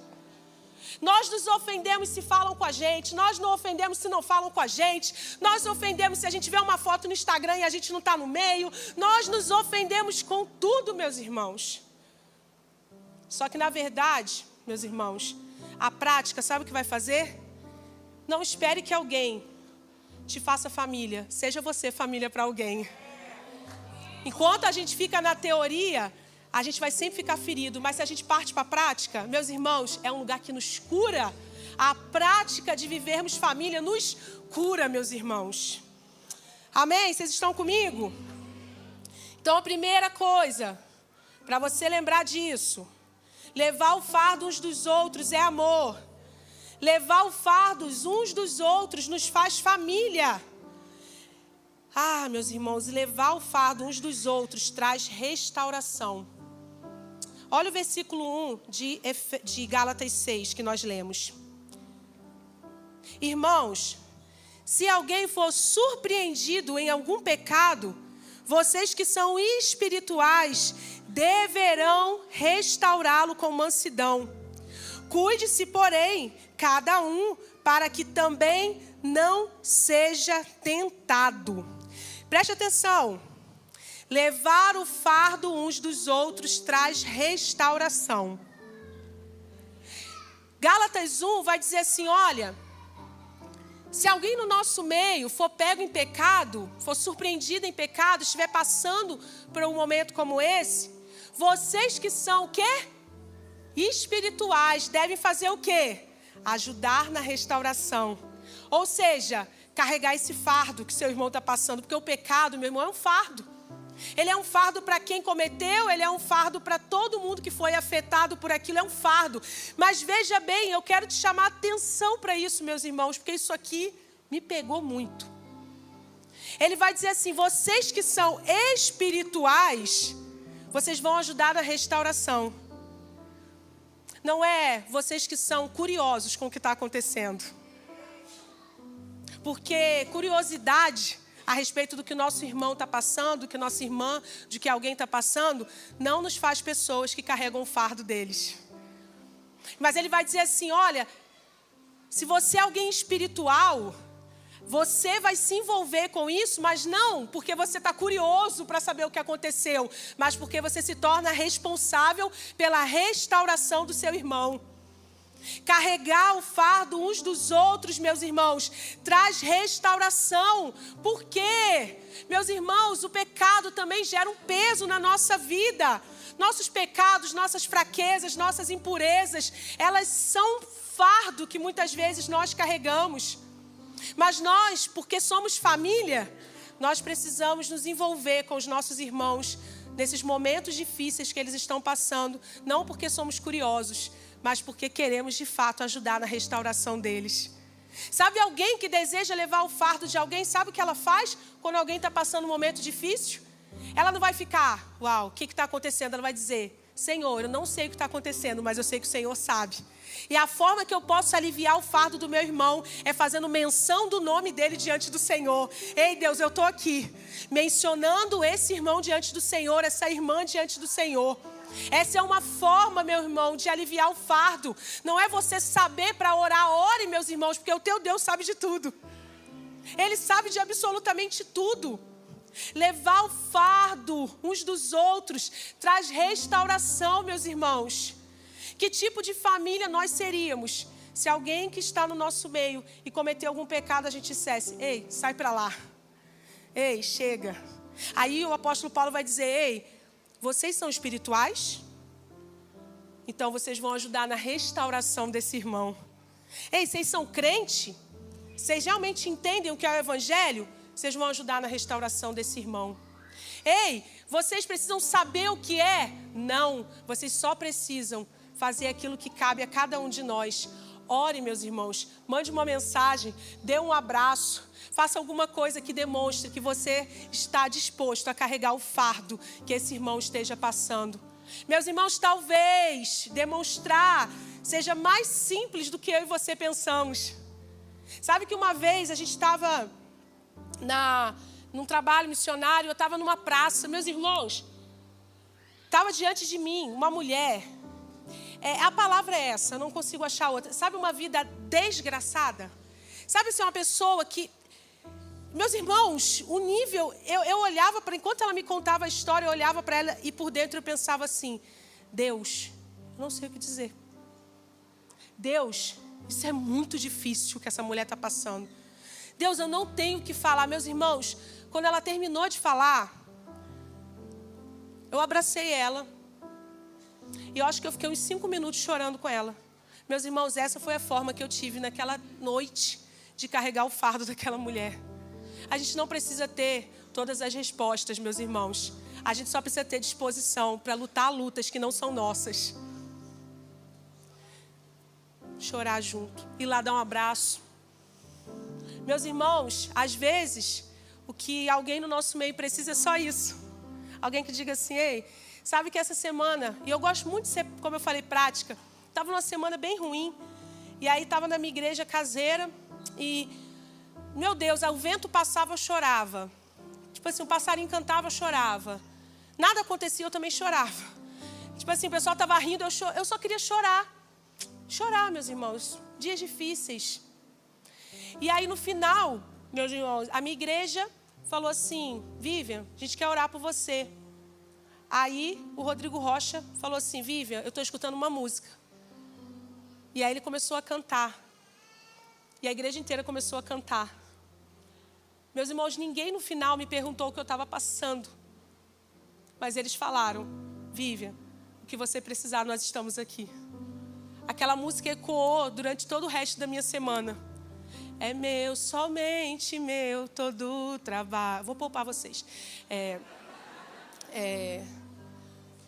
Nós nos ofendemos se falam com a gente, nós não ofendemos se não falam com a gente, nós ofendemos se a gente vê uma foto no Instagram e a gente não está no meio, nós nos ofendemos com tudo, meus irmãos. Só que na verdade, meus irmãos, a prática, sabe o que vai fazer? Não espere que alguém te faça família, seja você família para alguém. Enquanto a gente fica na teoria, a gente vai sempre ficar ferido, mas se a gente parte para a prática, meus irmãos, é um lugar que nos cura. A prática de vivermos família nos cura, meus irmãos. Amém? Vocês estão comigo? Então a primeira coisa, para você lembrar disso, levar o fardo uns dos outros é amor. Levar o fardo uns dos outros nos faz família. Meus irmãos, levar o fardo uns dos outros traz restauração. Olha o versículo 1 de Gálatas 6 que nós lemos. Irmãos, se alguém for surpreendido em algum pecado, vocês que são espirituais deverão restaurá-lo com mansidão. Cuide-se, porém, cada um, para que também não seja tentado. Preste atenção. Levar o fardo uns dos outros traz restauração. Gálatas 1 vai dizer assim, olha, se alguém no nosso meio for pego em pecado, for surpreendido em pecado, estiver passando por um momento como esse, vocês que são o quê? Espirituais, devem fazer o quê? Ajudar na restauração. Ou seja, carregar esse fardo que seu irmão está passando, porque o pecado, meu irmão, é um fardo. Ele é um fardo para quem cometeu, ele é um fardo para todo mundo que foi afetado por aquilo, é um fardo. Mas veja bem, eu quero te chamar a atenção para isso, meus irmãos, porque isso aqui me pegou muito. Ele vai dizer assim, vocês que são espirituais, vocês vão ajudar na restauração. Não é vocês que são curiosos com o que está acontecendo. Porque curiosidade a respeito do que o nosso irmão está passando, do que nossa irmã, de que alguém está passando, não nos faz pessoas que carregam o fardo deles. Mas ele vai dizer assim, olha, se você é alguém espiritual, você vai se envolver com isso, mas não porque você está curioso para saber o que aconteceu, mas porque você se torna responsável pela restauração do seu irmão. Carregar o fardo uns dos outros, meus irmãos, traz restauração. Por quê? Meus irmãos, o pecado também gera um peso na nossa vida. Nossos pecados, nossas fraquezas, nossas impurezas, elas são fardo que muitas vezes nós carregamos. Mas nós, porque somos família, nós precisamos nos envolver com os nossos irmãos nesses momentos difíceis que eles estão passando, não porque somos curiosos, mas porque queremos de fato ajudar na restauração deles. Sabe alguém que deseja levar o fardo de alguém, sabe o que ela faz quando alguém está passando um momento difícil? Ela não vai ficar, uau, o que está acontecendo? Ela vai dizer, Senhor, eu não sei o que está acontecendo, mas eu sei que o Senhor sabe. E a forma que eu posso aliviar o fardo do meu irmão é fazendo menção do nome dele diante do Senhor. Ei, Deus, eu estou aqui, mencionando esse irmão diante do Senhor, essa irmã diante do Senhor. Essa é uma forma, meu irmão, de aliviar o fardo. Não é você saber para orar, ore, meus irmãos, porque o teu Deus sabe de tudo. Ele sabe de absolutamente tudo. Levar o fardo uns dos outros traz restauração, meus irmãos. Que tipo de família nós seríamos se alguém que está no nosso meio e cometeu algum pecado, a gente dissesse, ei, sai para lá. Ei, chega. Aí o apóstolo Paulo vai dizer, ei, vocês são espirituais? Então vocês vão ajudar na restauração desse irmão. Ei, vocês são crente? Vocês realmente entendem o que é o evangelho? Vocês vão ajudar na restauração desse irmão. Ei, vocês precisam saber o que é? Não, vocês só precisam fazer aquilo que cabe a cada um de nós. Ore, meus irmãos, mande uma mensagem, dê um abraço, faça alguma coisa que demonstre que você está disposto a carregar o fardo que esse irmão esteja passando. Meus irmãos, talvez demonstrar seja mais simples do que eu e você pensamos. Sabe que uma vez a gente estava num trabalho missionário, eu estava numa praça, meus irmãos, estava diante de mim uma mulher, a palavra é essa, eu não consigo achar outra, sabe, uma vida desgraçada? Sabe, assim, uma pessoa que, meus irmãos, o nível, eu olhava para, enquanto ela me contava a história, eu olhava para ela e por dentro eu pensava assim, Deus, eu não sei o que dizer. Deus, isso é muito difícil que essa mulher está passando. Deus, eu não tenho o que falar. Meus irmãos, quando ela terminou de falar, eu abracei ela. E eu acho que eu fiquei uns 5 minutos chorando com ela. Meus irmãos, essa foi a forma que eu tive naquela noite de carregar o fardo daquela mulher. A gente não precisa ter todas as respostas, meus irmãos. A gente só precisa ter disposição para lutar lutas que não são nossas. Chorar junto, ir lá dar um abraço. Meus irmãos, às vezes, o que alguém no nosso meio precisa é só isso. Alguém que diga assim, ei, sabe que essa semana, e eu gosto muito de ser, como eu falei, prática, estava numa semana bem ruim, e aí estava na minha igreja caseira, e, meu Deus, o vento passava, eu chorava. Tipo assim, um passarinho cantava, eu chorava. Nada acontecia, eu também chorava. Tipo assim, o pessoal estava rindo, eu só queria chorar. Chorar, meus irmãos, dias difíceis. E aí no final, meus irmãos, a minha igreja falou assim, Vivian, a gente quer orar por você. Aí o Rodrigo Rocha falou assim, Vivian, eu estou escutando uma música. E aí ele começou a cantar. E a igreja inteira começou a cantar. Meus irmãos, ninguém no final me perguntou o que eu estava passando. Mas eles falaram, Vivian, o que você precisar, nós estamos aqui. Aquela música ecoou durante todo o resto da minha semana. É meu, somente meu, todo o trabalho. Vou poupar vocês.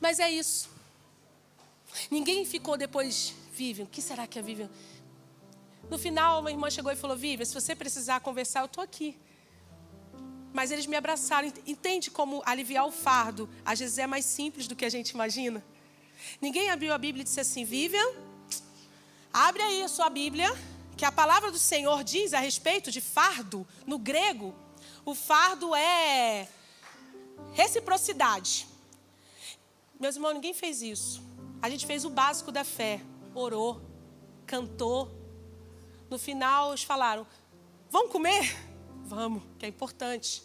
Mas é isso. Ninguém ficou depois, Vivian, o que será que é Vivian? No final, uma irmã chegou e falou, Vivian, se você precisar conversar, eu estou aqui. Mas eles me abraçaram. Entende como aliviar o fardo, às vezes é mais simples do que a gente imagina? Ninguém abriu a Bíblia e disse assim, Vivian, abre aí a sua Bíblia, que a palavra do Senhor diz a respeito de fardo, no grego, o fardo é reciprocidade. Meus irmãos, ninguém fez isso. A gente fez o básico da fé, orou, cantou. No final, eles falaram, vamos comer? Vamos, que é importante.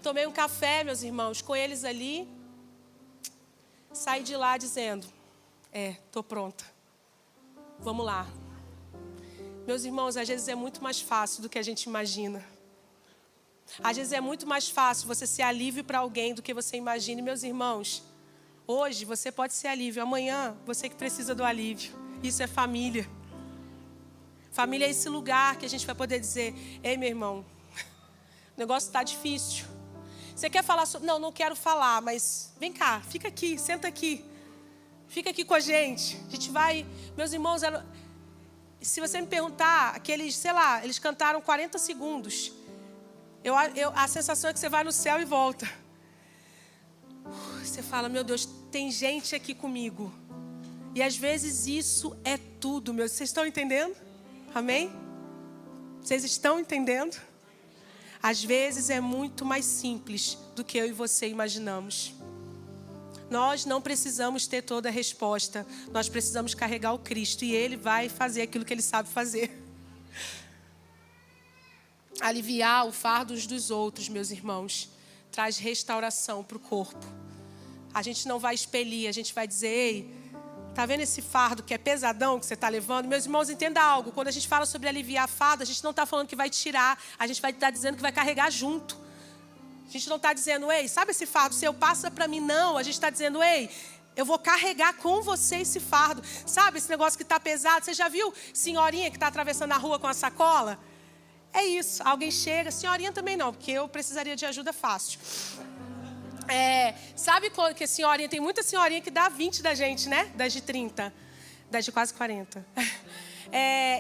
Tomei um café, meus irmãos, com eles ali. Saí de lá dizendo, estou pronta. Vamos lá. Meus irmãos, às vezes é muito mais fácil do que a gente imagina. Às vezes é muito mais fácil você ser alívio para alguém do que você imagina. E, meus irmãos, hoje você pode ser alívio. Amanhã, você que precisa do alívio. Isso é família. Família é esse lugar que a gente vai poder dizer, ei, meu irmão, o negócio está difícil. Você quer falar sobre... Não quero falar, mas vem cá, fica aqui, senta aqui. Fica aqui com a gente. A gente vai... Meus irmãos, se você me perguntar, aqueles, sei lá, eles cantaram 40 segundos. A sensação é que você vai no céu e volta. Você fala, meu Deus, tem gente aqui comigo. E às vezes isso é tudo, meus. Vocês estão entendendo? Amém? Vocês estão entendendo? Às vezes é muito mais simples do que eu e você imaginamos. Nós não precisamos ter toda a resposta. Nós precisamos carregar o Cristo e Ele vai fazer aquilo que Ele sabe fazer. Aliviar o fardo uns dos outros, meus irmãos, traz restauração para o corpo. A gente não vai expelir, a gente vai dizer, ei, tá vendo esse fardo que é pesadão que você está levando? Meus irmãos, entenda algo. Quando a gente fala sobre aliviar fardo, a gente não está falando que vai tirar. A gente vai estar dizendo que vai carregar junto. A gente não está dizendo, ei, sabe esse fardo seu? Passa para mim. Não, a gente está dizendo, ei, eu vou carregar com você esse fardo. Sabe esse negócio que está pesado? Você já viu senhorinha que está atravessando a rua com a sacola? É isso. Alguém chega, senhorinha também não, porque eu precisaria de ajuda fácil. Sabe quando que a senhorinha, tem muita senhorinha que dá 20 da gente, né? Das de 30, das de quase 40.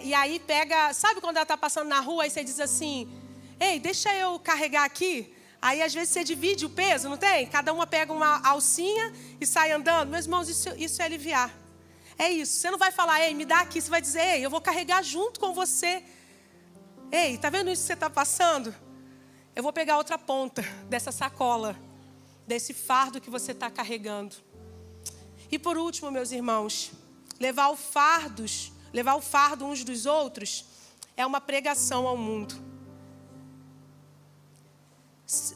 E aí pega, sabe quando ela está passando na rua, aí você diz assim, ei, deixa eu carregar aqui. Aí às vezes você divide o peso, não tem? Cada uma pega uma alcinha e sai andando. Meus irmãos, isso é aliviar. É isso, você não vai falar, ei, me dá aqui. Você vai dizer, ei, eu vou carregar junto com você. Ei, tá vendo isso que você está passando? Eu vou pegar outra ponta dessa sacola, desse fardo que você está carregando. E por último, meus irmãos, levar o fardo uns dos outros é uma pregação ao mundo.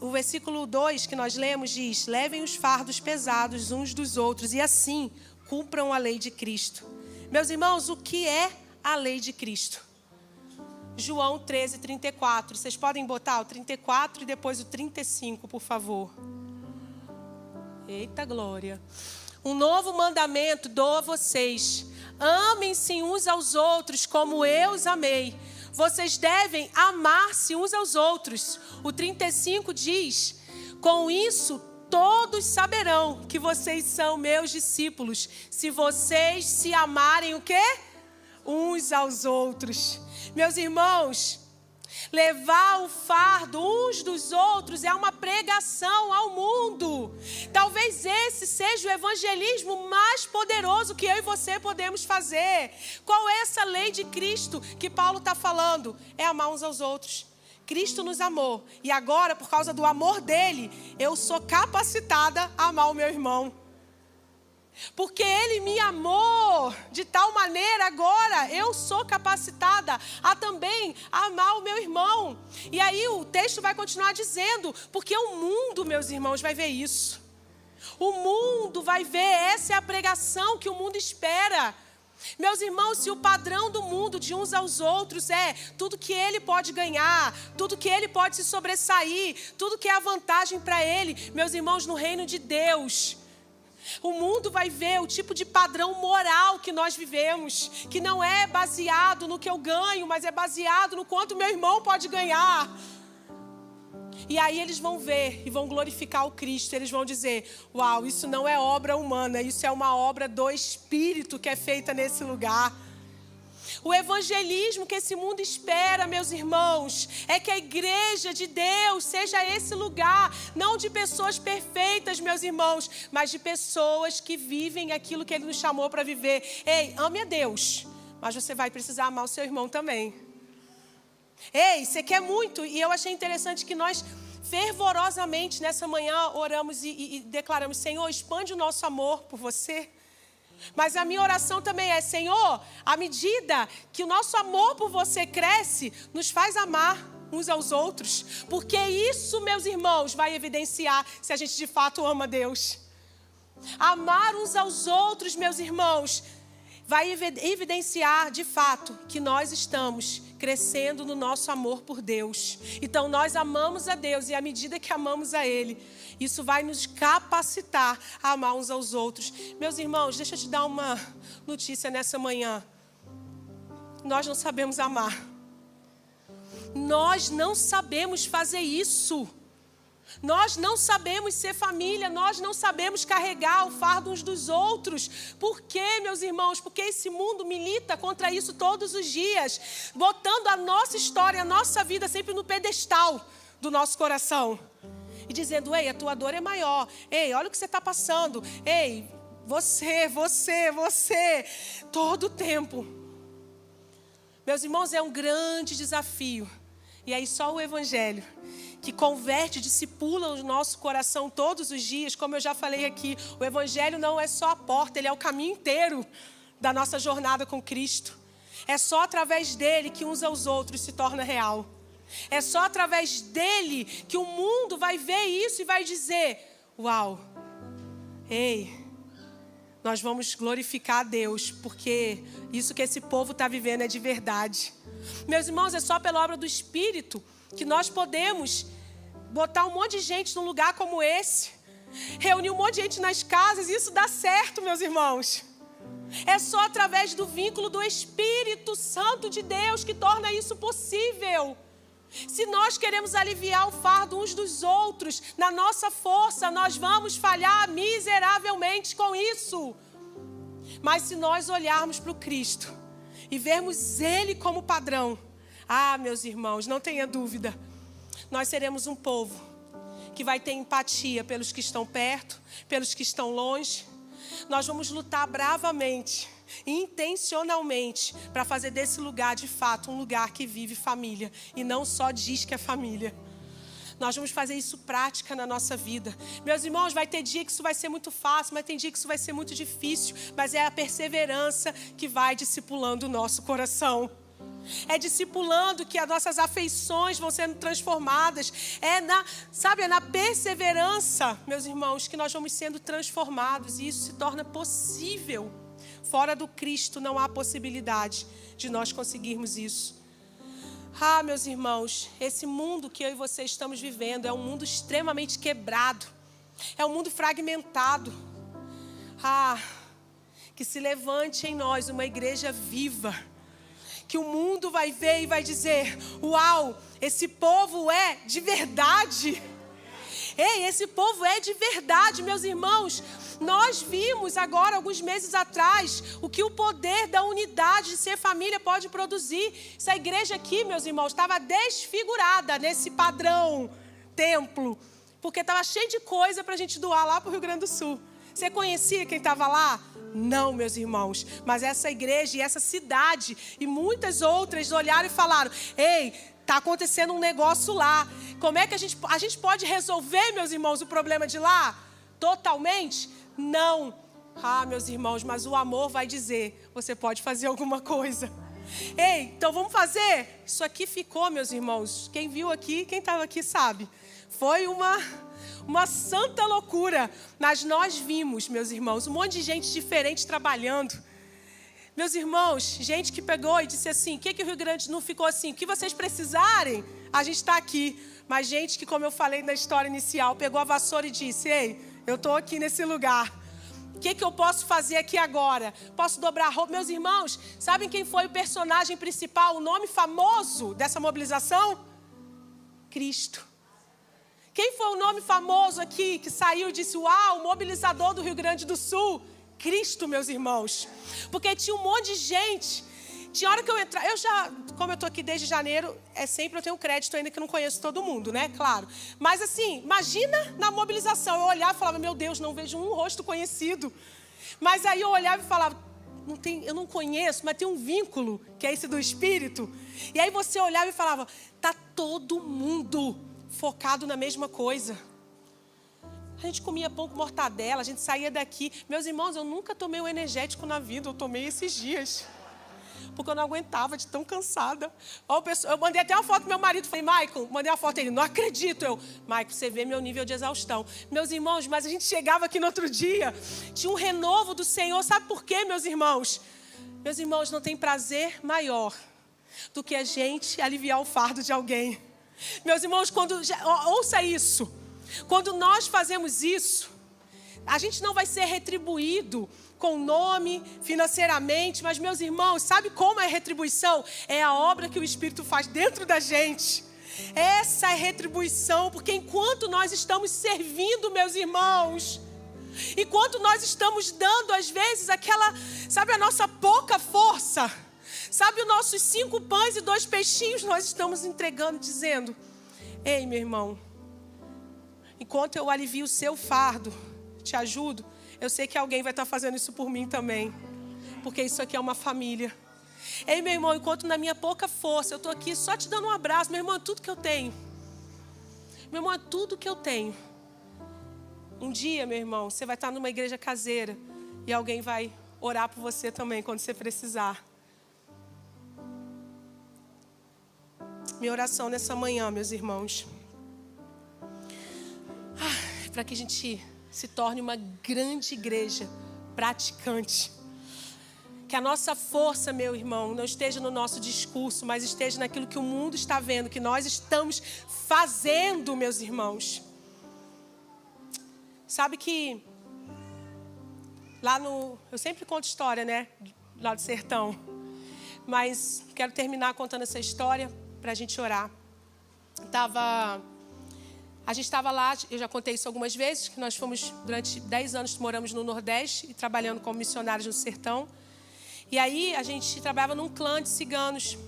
O versículo 2 que nós lemos diz, levem os fardos pesados uns dos outros e assim cumpram a lei de Cristo. Meus irmãos, o que é a lei de Cristo? João 13:34. Vocês podem botar o 34 e depois o 35, por favor. Eita glória. Um novo mandamento dou a vocês. Amem-se uns aos outros como eu os amei. Vocês devem amar-se uns aos outros. O 35 diz, com isso todos saberão que vocês são meus discípulos, se vocês se amarem o quê? Uns aos outros. Meus irmãos, levar o fardo uns dos outros é uma pregação ao mundo. Talvez esse seja o evangelismo mais poderoso que eu e você podemos fazer. Qual é essa lei de Cristo que Paulo está falando? É amar uns aos outros. Cristo nos amou e agora, por causa do amor dele, eu sou capacitada a amar o meu irmão. Porque Ele me amou de tal maneira, agora eu sou capacitada a também amar o meu irmão. E aí o texto vai continuar dizendo, porque o mundo, meus irmãos, vai ver isso. O mundo vai ver, essa é a pregação que o mundo espera. Meus irmãos, se o padrão do mundo de uns aos outros é tudo que ele pode ganhar, tudo que ele pode se sobressair, tudo que é a vantagem para ele, meus irmãos, no reino de Deus, o mundo vai ver o tipo de padrão moral que nós vivemos, que não é baseado no que eu ganho, mas é baseado no quanto meu irmão pode ganhar. E aí eles vão ver e vão glorificar o Cristo. Eles vão dizer, uau, isso não é obra humana, isso é uma obra do Espírito que é feita nesse lugar. O evangelismo que esse mundo espera, meus irmãos, é que a igreja de Deus seja esse lugar, não de pessoas perfeitas, meus irmãos, mas de pessoas que vivem aquilo que Ele nos chamou para viver. Ei, ame a Deus, mas você vai precisar amar o seu irmão também. Ei, você quer muito, e eu achei interessante que nós fervorosamente nessa manhã oramos e declaramos, Senhor, expande o nosso amor por você. Mas a minha oração também é, Senhor, à medida que o nosso amor por você cresce, nos faz amar uns aos outros. Porque isso, meus irmãos, vai evidenciar se a gente de fato ama Deus. Amar uns aos outros, meus irmãos, vai evidenciar de fato que nós estamos crescendo no nosso amor por Deus. Então nós amamos a Deus e à medida que amamos a Ele, isso vai nos capacitar a amar uns aos outros. Meus irmãos, deixa eu te dar uma notícia nessa manhã. Nós não sabemos amar. Nós não sabemos fazer isso. Nós não sabemos ser família, nós não sabemos carregar o fardo uns dos outros. Por quê, meus irmãos? Porque esse mundo milita contra isso todos os dias, botando a nossa história, a nossa vida sempre no pedestal do nosso coração. E dizendo, ei, a tua dor é maior. Ei, olha o que você está passando. Ei, você, todo o tempo. Meus irmãos, é um grande desafio. E aí só o Evangelho, que converte, discipula o nosso coração todos os dias. Como eu já falei aqui, o Evangelho não é só a porta, ele é o caminho inteiro da nossa jornada com Cristo. É só através dele que uns aos outros se torna real. É só através dele que o mundo vai ver isso e vai dizer, uau, ei, nós vamos glorificar a Deus, porque isso que esse povo está vivendo é de verdade. Meus irmãos, é só pela obra do Espírito que nós podemos botar um monte de gente num lugar como esse, reunir um monte de gente nas casas, e isso dá certo, meus irmãos. É só através do vínculo do Espírito Santo de Deus que torna isso possível. Se nós queremos aliviar o fardo uns dos outros, na nossa força, nós vamos falhar miseravelmente com isso. Mas se nós olharmos para o Cristo e vermos Ele como padrão, meus irmãos, não tenha dúvida, nós seremos um povo que vai ter empatia pelos que estão perto, pelos que estão longe. Nós vamos lutar bravamente, intencionalmente, para fazer desse lugar, de fato, um lugar que vive família e não só diz que é família. Nós vamos fazer isso prática na nossa vida. Meus irmãos, vai ter dia que isso vai ser muito fácil, mas tem dia que isso vai ser muito difícil. Mas é a perseverança que vai discipulando o nosso coração. É discipulando que as nossas afeições vão sendo transformadas. É na perseverança, meus irmãos, que nós vamos sendo transformados. E isso se torna possível. Fora do Cristo não há possibilidade de nós conseguirmos isso. Meus irmãos, esse mundo que eu e você estamos vivendo é um mundo extremamente quebrado. É um mundo fragmentado. Que se levante em nós uma igreja viva. Que o mundo vai ver e vai dizer, uau, esse povo é de verdade. Ei, esse povo é de verdade, meus irmãos. Nós vimos agora, alguns meses atrás, o que o poder da unidade de ser família pode produzir. Essa igreja aqui, meus irmãos, estava desfigurada nesse padrão templo, porque estava cheio de coisa para a gente doar lá para o Rio Grande do Sul. Você conhecia quem estava lá? Não, meus irmãos, mas essa igreja e essa cidade e muitas outras olharam e falaram, ei, está acontecendo um negócio lá. Como é que a gente pode resolver, meus irmãos, o problema de lá? Totalmente? Não. Meus irmãos, mas o amor vai dizer, você pode fazer alguma coisa. Ei, então vamos fazer? Isso aqui ficou, meus irmãos, quem viu aqui, quem estava aqui sabe. Foi uma santa loucura, mas nós vimos, meus irmãos, um monte de gente diferente trabalhando. Meus irmãos, gente que pegou e disse assim, o que o Rio Grande não ficou assim? O que vocês precisarem, a gente está aqui. Mas gente que, como eu falei na história inicial, pegou a vassoura e disse, ei, eu estou aqui nesse lugar. O que eu posso fazer aqui agora? Posso dobrar a roupa? Meus irmãos, sabem quem foi o personagem principal, o nome famoso dessa mobilização? Cristo. Quem foi o nome famoso aqui que saiu e disse, uau, o mobilizador do Rio Grande do Sul? Cristo, meus irmãos. Porque tinha um monte de gente. Tinha hora que eu entrar, como eu estou aqui desde janeiro, sempre eu tenho crédito ainda que eu não conheço todo mundo, né? Claro. Mas assim, imagina na mobilização, eu olhava e falava, meu Deus, não vejo um rosto conhecido. Mas aí eu olhava e falava, eu não conheço, mas tem um vínculo, que é esse do Espírito. E aí você olhava e falava, tá todo mundo focado na mesma coisa. A gente comia pão com mortadela, a gente saía daqui. Meus irmãos, eu nunca tomei um energético na vida, eu tomei esses dias. Porque eu não aguentava de tão cansada. Eu mandei até uma foto pro meu marido, falei, Michael, mandei uma foto ele, não acredito. Michael, você vê meu nível de exaustão. Meus irmãos, mas a gente chegava aqui no outro dia, tinha um renovo do Senhor, sabe por quê, meus irmãos? Meus irmãos, não tem prazer maior do que a gente aliviar o fardo de alguém. Meus irmãos, ouça isso, quando nós fazemos isso, a gente não vai ser retribuído com nome, financeiramente, mas meus irmãos, sabe como é a retribuição? É a obra que o Espírito faz dentro da gente. Essa é retribuição, porque enquanto nós estamos servindo, meus irmãos, enquanto nós estamos dando, às vezes, aquela, sabe, a nossa pouca força, sabe, os nossos 5 pães e 2 peixinhos, nós estamos entregando, dizendo: ei, meu irmão, enquanto eu alivio o seu fardo, te ajudo, eu sei que alguém vai estar fazendo isso por mim também, porque isso aqui é uma família. Ei, meu irmão, enquanto na minha pouca força, eu estou aqui só te dando um abraço, meu irmão, é tudo que eu tenho. Meu irmão, é tudo que eu tenho. Um dia, meu irmão, você vai estar numa igreja caseira e alguém vai orar por você também quando você precisar. Minha oração nessa manhã, meus irmãos, é para que a gente se torne uma grande igreja praticante. Que a nossa força, meu irmão, não esteja no nosso discurso, mas esteja naquilo que o mundo está vendo, que nós estamos fazendo, meus irmãos. Sabe que eu sempre conto história, né? Lá do sertão. Mas quero terminar contando essa história para a gente orar. A gente estava lá, eu já contei isso algumas vezes, que nós fomos, durante 10 anos, moramos no Nordeste e trabalhando como missionários no sertão. E aí a gente trabalhava num clã de ciganos.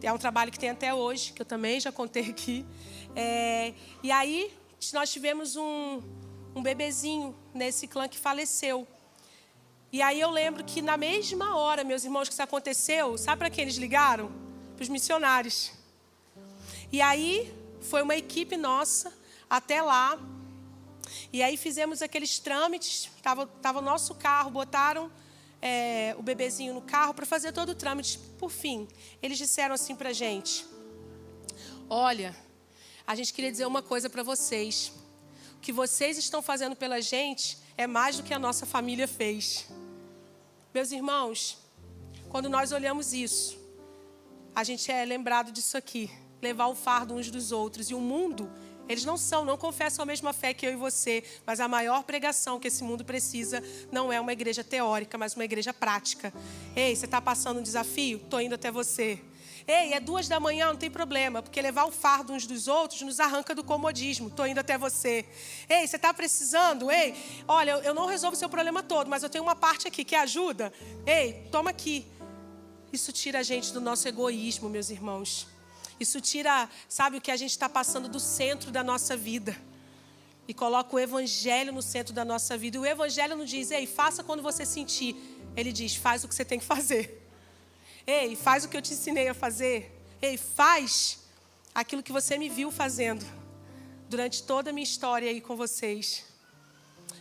É um trabalho que tem até hoje, que eu também já contei aqui. E aí nós tivemos um bebezinho nesse clã que faleceu. E aí eu lembro que na mesma hora, meus irmãos, que isso aconteceu, sabe para quem eles ligaram? Para os missionários. E aí foi uma equipe nossa até lá. E aí fizemos aqueles trâmites, tava o nosso carro, botaram o bebezinho no carro para fazer todo o trâmite. Por fim, eles disseram assim para a gente: olha, a gente queria dizer uma coisa para vocês. O que vocês estão fazendo pela gente é mais do que a nossa família fez. Meus irmãos, quando nós olhamos isso, a gente é lembrado disso aqui. Levar o fardo uns dos outros. E o mundo, eles não confessam a mesma fé que eu e você. Mas a maior pregação que esse mundo precisa não é uma igreja teórica, mas uma igreja prática. Ei, você está passando um desafio? Estou indo até você. Ei, é 2 da manhã, não tem problema, porque levar o fardo uns dos outros nos arranca do comodismo. Estou indo até você. Ei, você está precisando? Ei, olha, eu não resolvo o seu problema todo, mas eu tenho uma parte aqui que ajuda. Ei, toma aqui. Isso tira a gente do nosso egoísmo, meus irmãos. Isso tira, sabe, o que a gente está passando do centro da nossa vida. E coloca o evangelho no centro da nossa vida. E o evangelho não diz: ei, faça quando você sentir. Ele diz: faz o que você tem que fazer. Ei, faz o que eu te ensinei a fazer. Ei, faz aquilo que você me viu fazendo durante toda a minha história aí com vocês.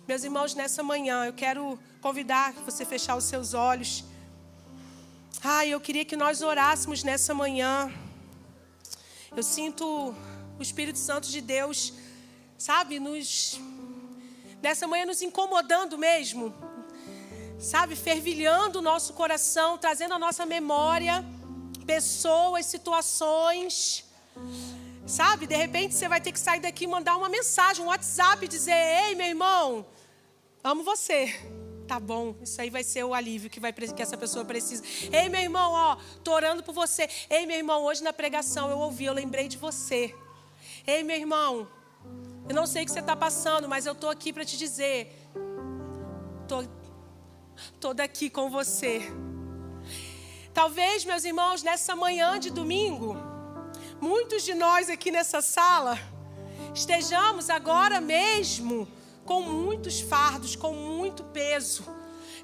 Meus irmãos, nessa manhã eu quero convidar você a fechar os seus olhos. Eu queria que nós orássemos nessa manhã. Eu sinto o Espírito Santo de Deus, sabe, nessa manhã nos incomodando mesmo. Sabe, fervilhando o nosso coração, trazendo à nossa memória pessoas, situações. Sabe, de repente você vai ter que sair daqui e mandar uma mensagem, um WhatsApp, e dizer: ei, meu irmão, amo você. Tá bom, isso aí vai ser o alívio que essa pessoa precisa. Ei, meu irmão, tô orando por você. Ei, meu irmão, hoje na pregação eu lembrei de você. Ei, meu irmão, eu não sei o que você está passando, mas eu tô aqui para te dizer. Tô daqui com você. Talvez, meus irmãos, nessa manhã de domingo, muitos de nós aqui nessa sala estejamos agora mesmo com muitos fardos, com muito peso.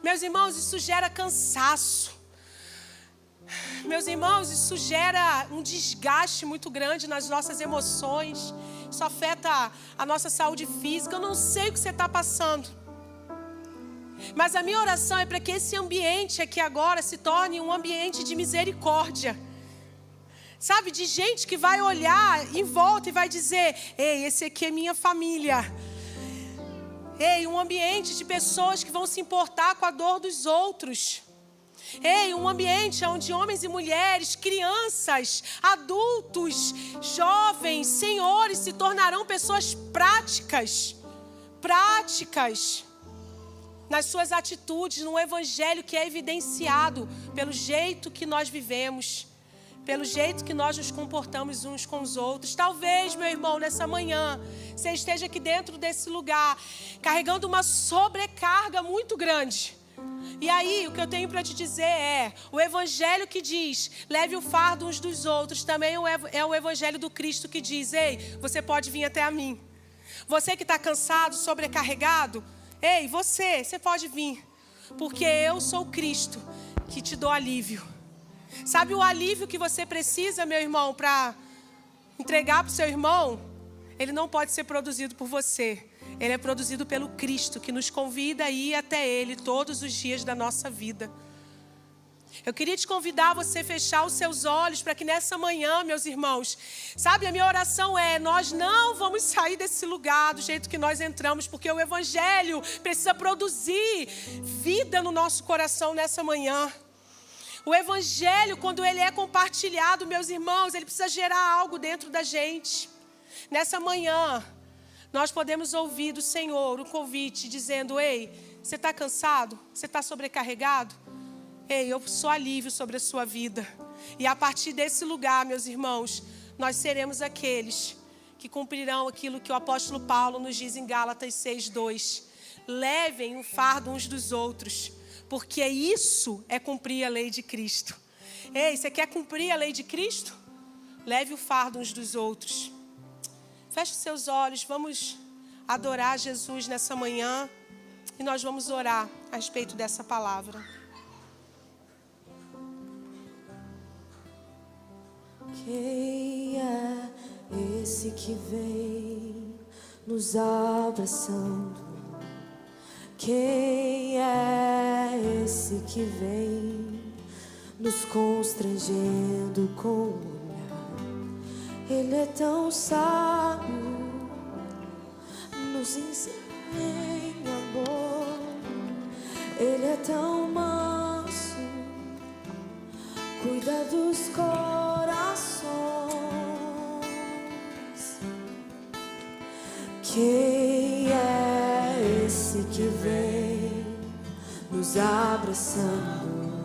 Meus irmãos, isso gera cansaço. Meus irmãos, isso gera um desgaste muito grande nas nossas emoções. Isso afeta a nossa saúde física. Eu não sei o que você está passando. Mas a minha oração é para que esse ambiente aqui agora se torne um ambiente de misericórdia. Sabe, de gente que vai olhar em volta e vai dizer: ei, esse aqui é minha família. Ei, um ambiente de pessoas que vão se importar com a dor dos outros. Ei, um ambiente onde homens e mulheres, crianças, adultos, jovens, senhores se tornarão pessoas práticas. Práticas. Nas suas atitudes, num evangelho que é evidenciado pelo jeito que nós vivemos, pelo jeito que nós nos comportamos uns com os outros. Talvez, meu irmão, nessa manhã, você esteja aqui dentro desse lugar, carregando uma sobrecarga muito grande. E aí, o que eu tenho para te dizer é, o evangelho que diz, leve o fardo uns dos outros, também é o evangelho do Cristo que diz, ei, você pode vir até a mim. Você que está cansado, sobrecarregado, ei, você pode vir. Porque eu sou o Cristo que te dou alívio. Sabe o alívio que você precisa, meu irmão, para entregar para o seu irmão? Ele não pode ser produzido por você. Ele é produzido pelo Cristo, que nos convida a ir até Ele todos os dias da nossa vida. Eu queria te convidar a você fechar os seus olhos para que nessa manhã, meus irmãos, sabe, a minha oração é, nós não vamos sair desse lugar do jeito que nós entramos, porque o Evangelho precisa produzir vida no nosso coração nessa manhã. O Evangelho, quando ele é compartilhado, meus irmãos, ele precisa gerar algo dentro da gente. Nessa manhã, nós podemos ouvir do Senhor o convite dizendo, ei, você está cansado? Você está sobrecarregado? Ei, eu sou alívio sobre a sua vida. E a partir desse lugar, meus irmãos, nós seremos aqueles que cumprirão aquilo que o apóstolo Paulo nos diz em Gálatas 6:2. Levem o fardo uns dos outros, porque isso é cumprir a lei de Cristo. Ei, você quer cumprir a lei de Cristo? Leve o fardo uns dos outros. Feche seus olhos, vamos adorar Jesus nessa manhã e nós vamos orar a respeito dessa palavra. Quem é esse que vem nos abraçando? Quem é esse que vem nos constrangendo com o olhar? Ele é tão sábio, nos ensina em amor. Ele é tão manso, cuida dos corações. Quem é esse que vem nos abraçando?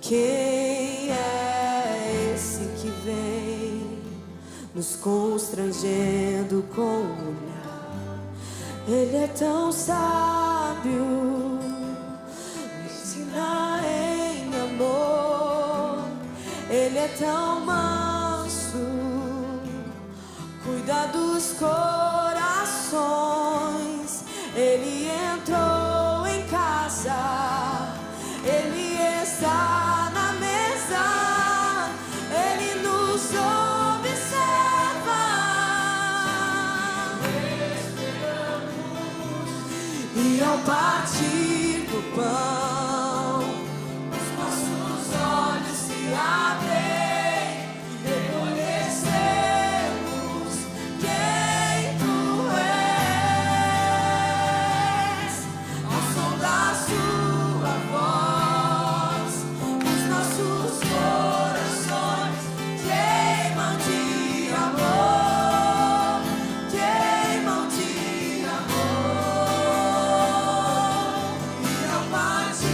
Quem é esse que vem nos constrangendo com o olhar? Ele é tão sábio, nos ensina em amor. Ele é tão manso, cuida dos corações. Ele entrou em casa, ele está na mesa, ele nos observa. E ao partir do pão, os nossos olhos se abrem e reconhecemos quem tu és. Ao som da sua voz, os nossos corações queimam de amor, queimam de amor. E ao partir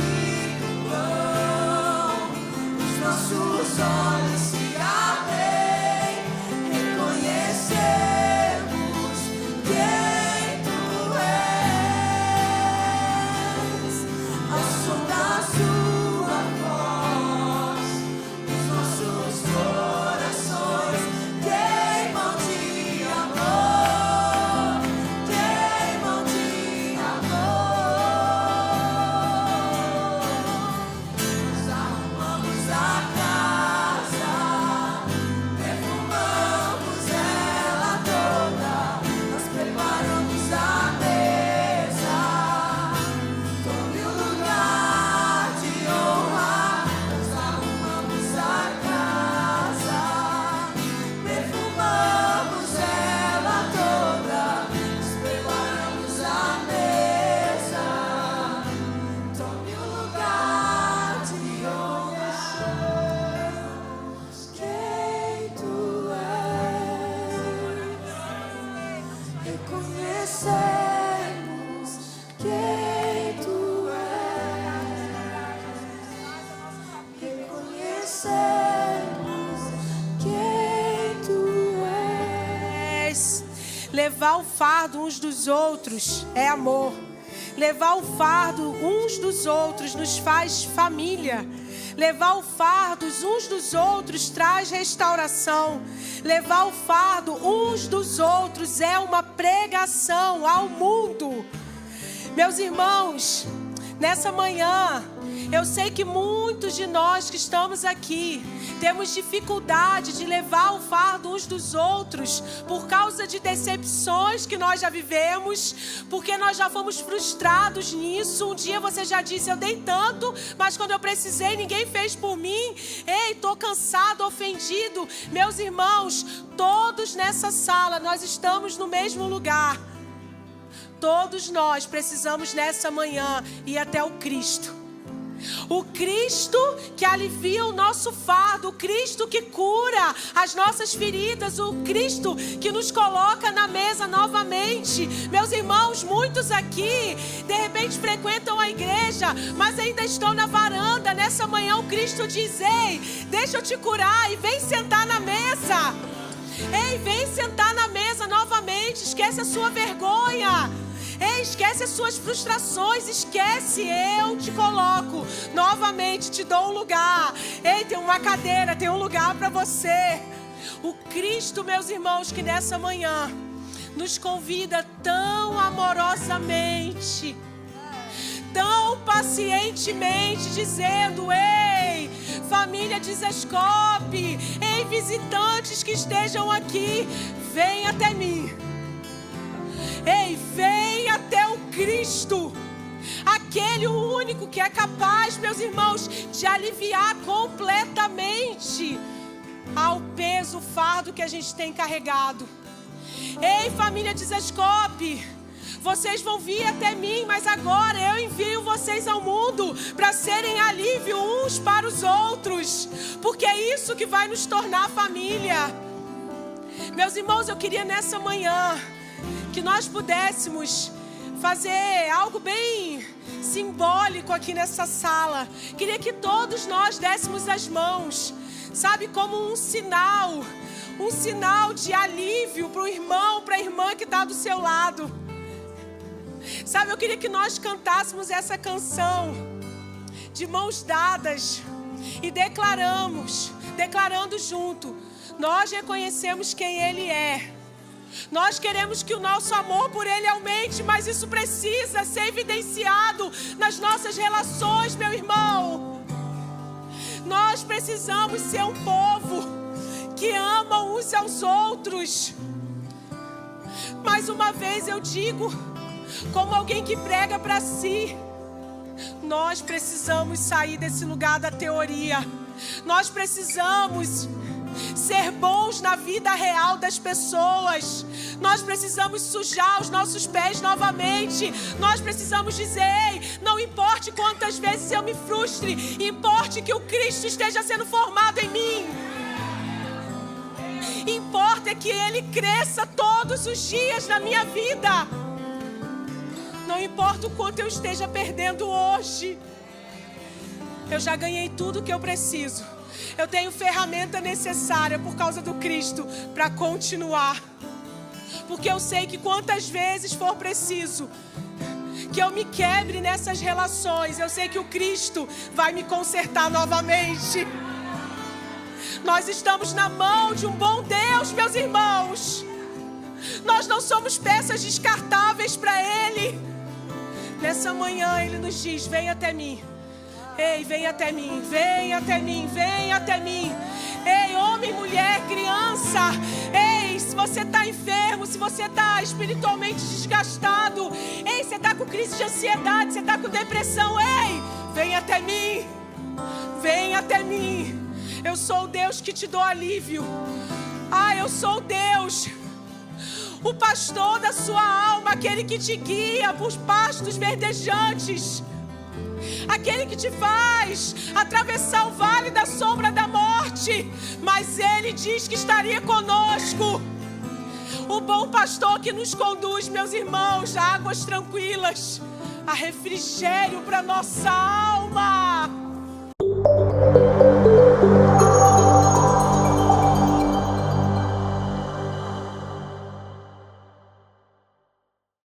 Levar o fardo uns dos outros é amor. Levar o fardo uns dos outros nos faz família. Levar o fardo uns dos outros traz restauração. Levar o fardo uns dos outros é uma pregação ao mundo. Meus irmãos, nessa manhã, eu sei que muitos de nós que estamos aqui temos dificuldade de levar o fardo uns dos outros por causa de decepções que nós já vivemos, porque nós já fomos frustrados nisso. Um dia você já disse: eu dei tanto, mas quando eu precisei ninguém fez por mim. Ei, tô cansado, ofendido. Meus irmãos, todos nessa sala, nós estamos no mesmo lugar. Todos nós precisamos nessa manhã ir até o Cristo. O Cristo que alivia o nosso fardo, o Cristo que cura as nossas feridas, o Cristo que nos coloca na mesa novamente. Meus irmãos, muitos aqui de repente frequentam a igreja, mas ainda estão na varanda. Nessa manhã o Cristo diz: ei, deixa eu te curar e vem sentar na mesa. Ei, vem sentar na mesa novamente. Esquece a sua vergonha. Ei, esquece as suas frustrações, esquece, eu te coloco novamente, te dou um lugar. Ei, tem uma cadeira, tem um lugar para você. O Cristo, meus irmãos, que nessa manhã nos convida tão amorosamente, tão pacientemente, dizendo: ei, família de Zescope, ei, visitantes que estejam aqui, vem até mim. Ei, vem até o Cristo, aquele único que é capaz, meus irmãos, de aliviar completamente ao peso, o fardo que a gente tem carregado. Ei, família de Zescope, vocês vão vir até mim, mas agora eu envio vocês ao mundo para serem alívio uns para os outros, porque é isso que vai nos tornar família. Meus irmãos, eu queria nessa manhã que nós pudéssemos fazer algo bem simbólico aqui nessa sala. Queria que todos nós dessemos as mãos, sabe, como um sinal de alívio para o irmão, para a irmã que está do seu lado. Sabe, eu queria que nós cantássemos essa canção de mãos dadas e declarando junto: nós reconhecemos quem Ele é. Nós queremos que o nosso amor por Ele aumente, mas isso precisa ser evidenciado nas nossas relações, meu irmão. Nós precisamos ser um povo que ama uns aos outros. Mais uma vez eu digo, como alguém que prega para si, nós precisamos sair desse lugar da teoria. Nós precisamos ser bons na vida real das pessoas. Nós precisamos sujar os nossos pés novamente. Nós precisamos dizer: ei, não importe quantas vezes eu me frustre, importe que o Cristo esteja sendo formado em mim. Importa que Ele cresça todos os dias na minha vida. Não importa o quanto eu esteja perdendo hoje, eu já ganhei tudo que eu preciso. Eu tenho ferramenta necessária por causa do Cristo para continuar. Porque eu sei que quantas vezes for preciso que eu me quebre nessas relações, eu sei que o Cristo vai me consertar novamente. Nós estamos na mão de um bom Deus, meus irmãos. Nós não somos peças descartáveis para Ele. Nessa manhã Ele nos diz: vem até mim. Ei, vem até mim, vem até mim, vem até mim. Ei, homem, mulher, criança. Ei, se você está enfermo, se você está espiritualmente desgastado. Ei, você está com crise de ansiedade, você está com depressão. Ei, vem até mim. Vem até mim. Eu sou o Deus que te dou alívio. Eu sou o Deus, o pastor da sua alma, aquele que te guia por pastos verdejantes. Aquele que te faz atravessar o vale da sombra da morte, mas Ele diz que estaria conosco. O bom pastor que nos conduz, meus irmãos, a águas tranquilas, a refrigério para nossa alma.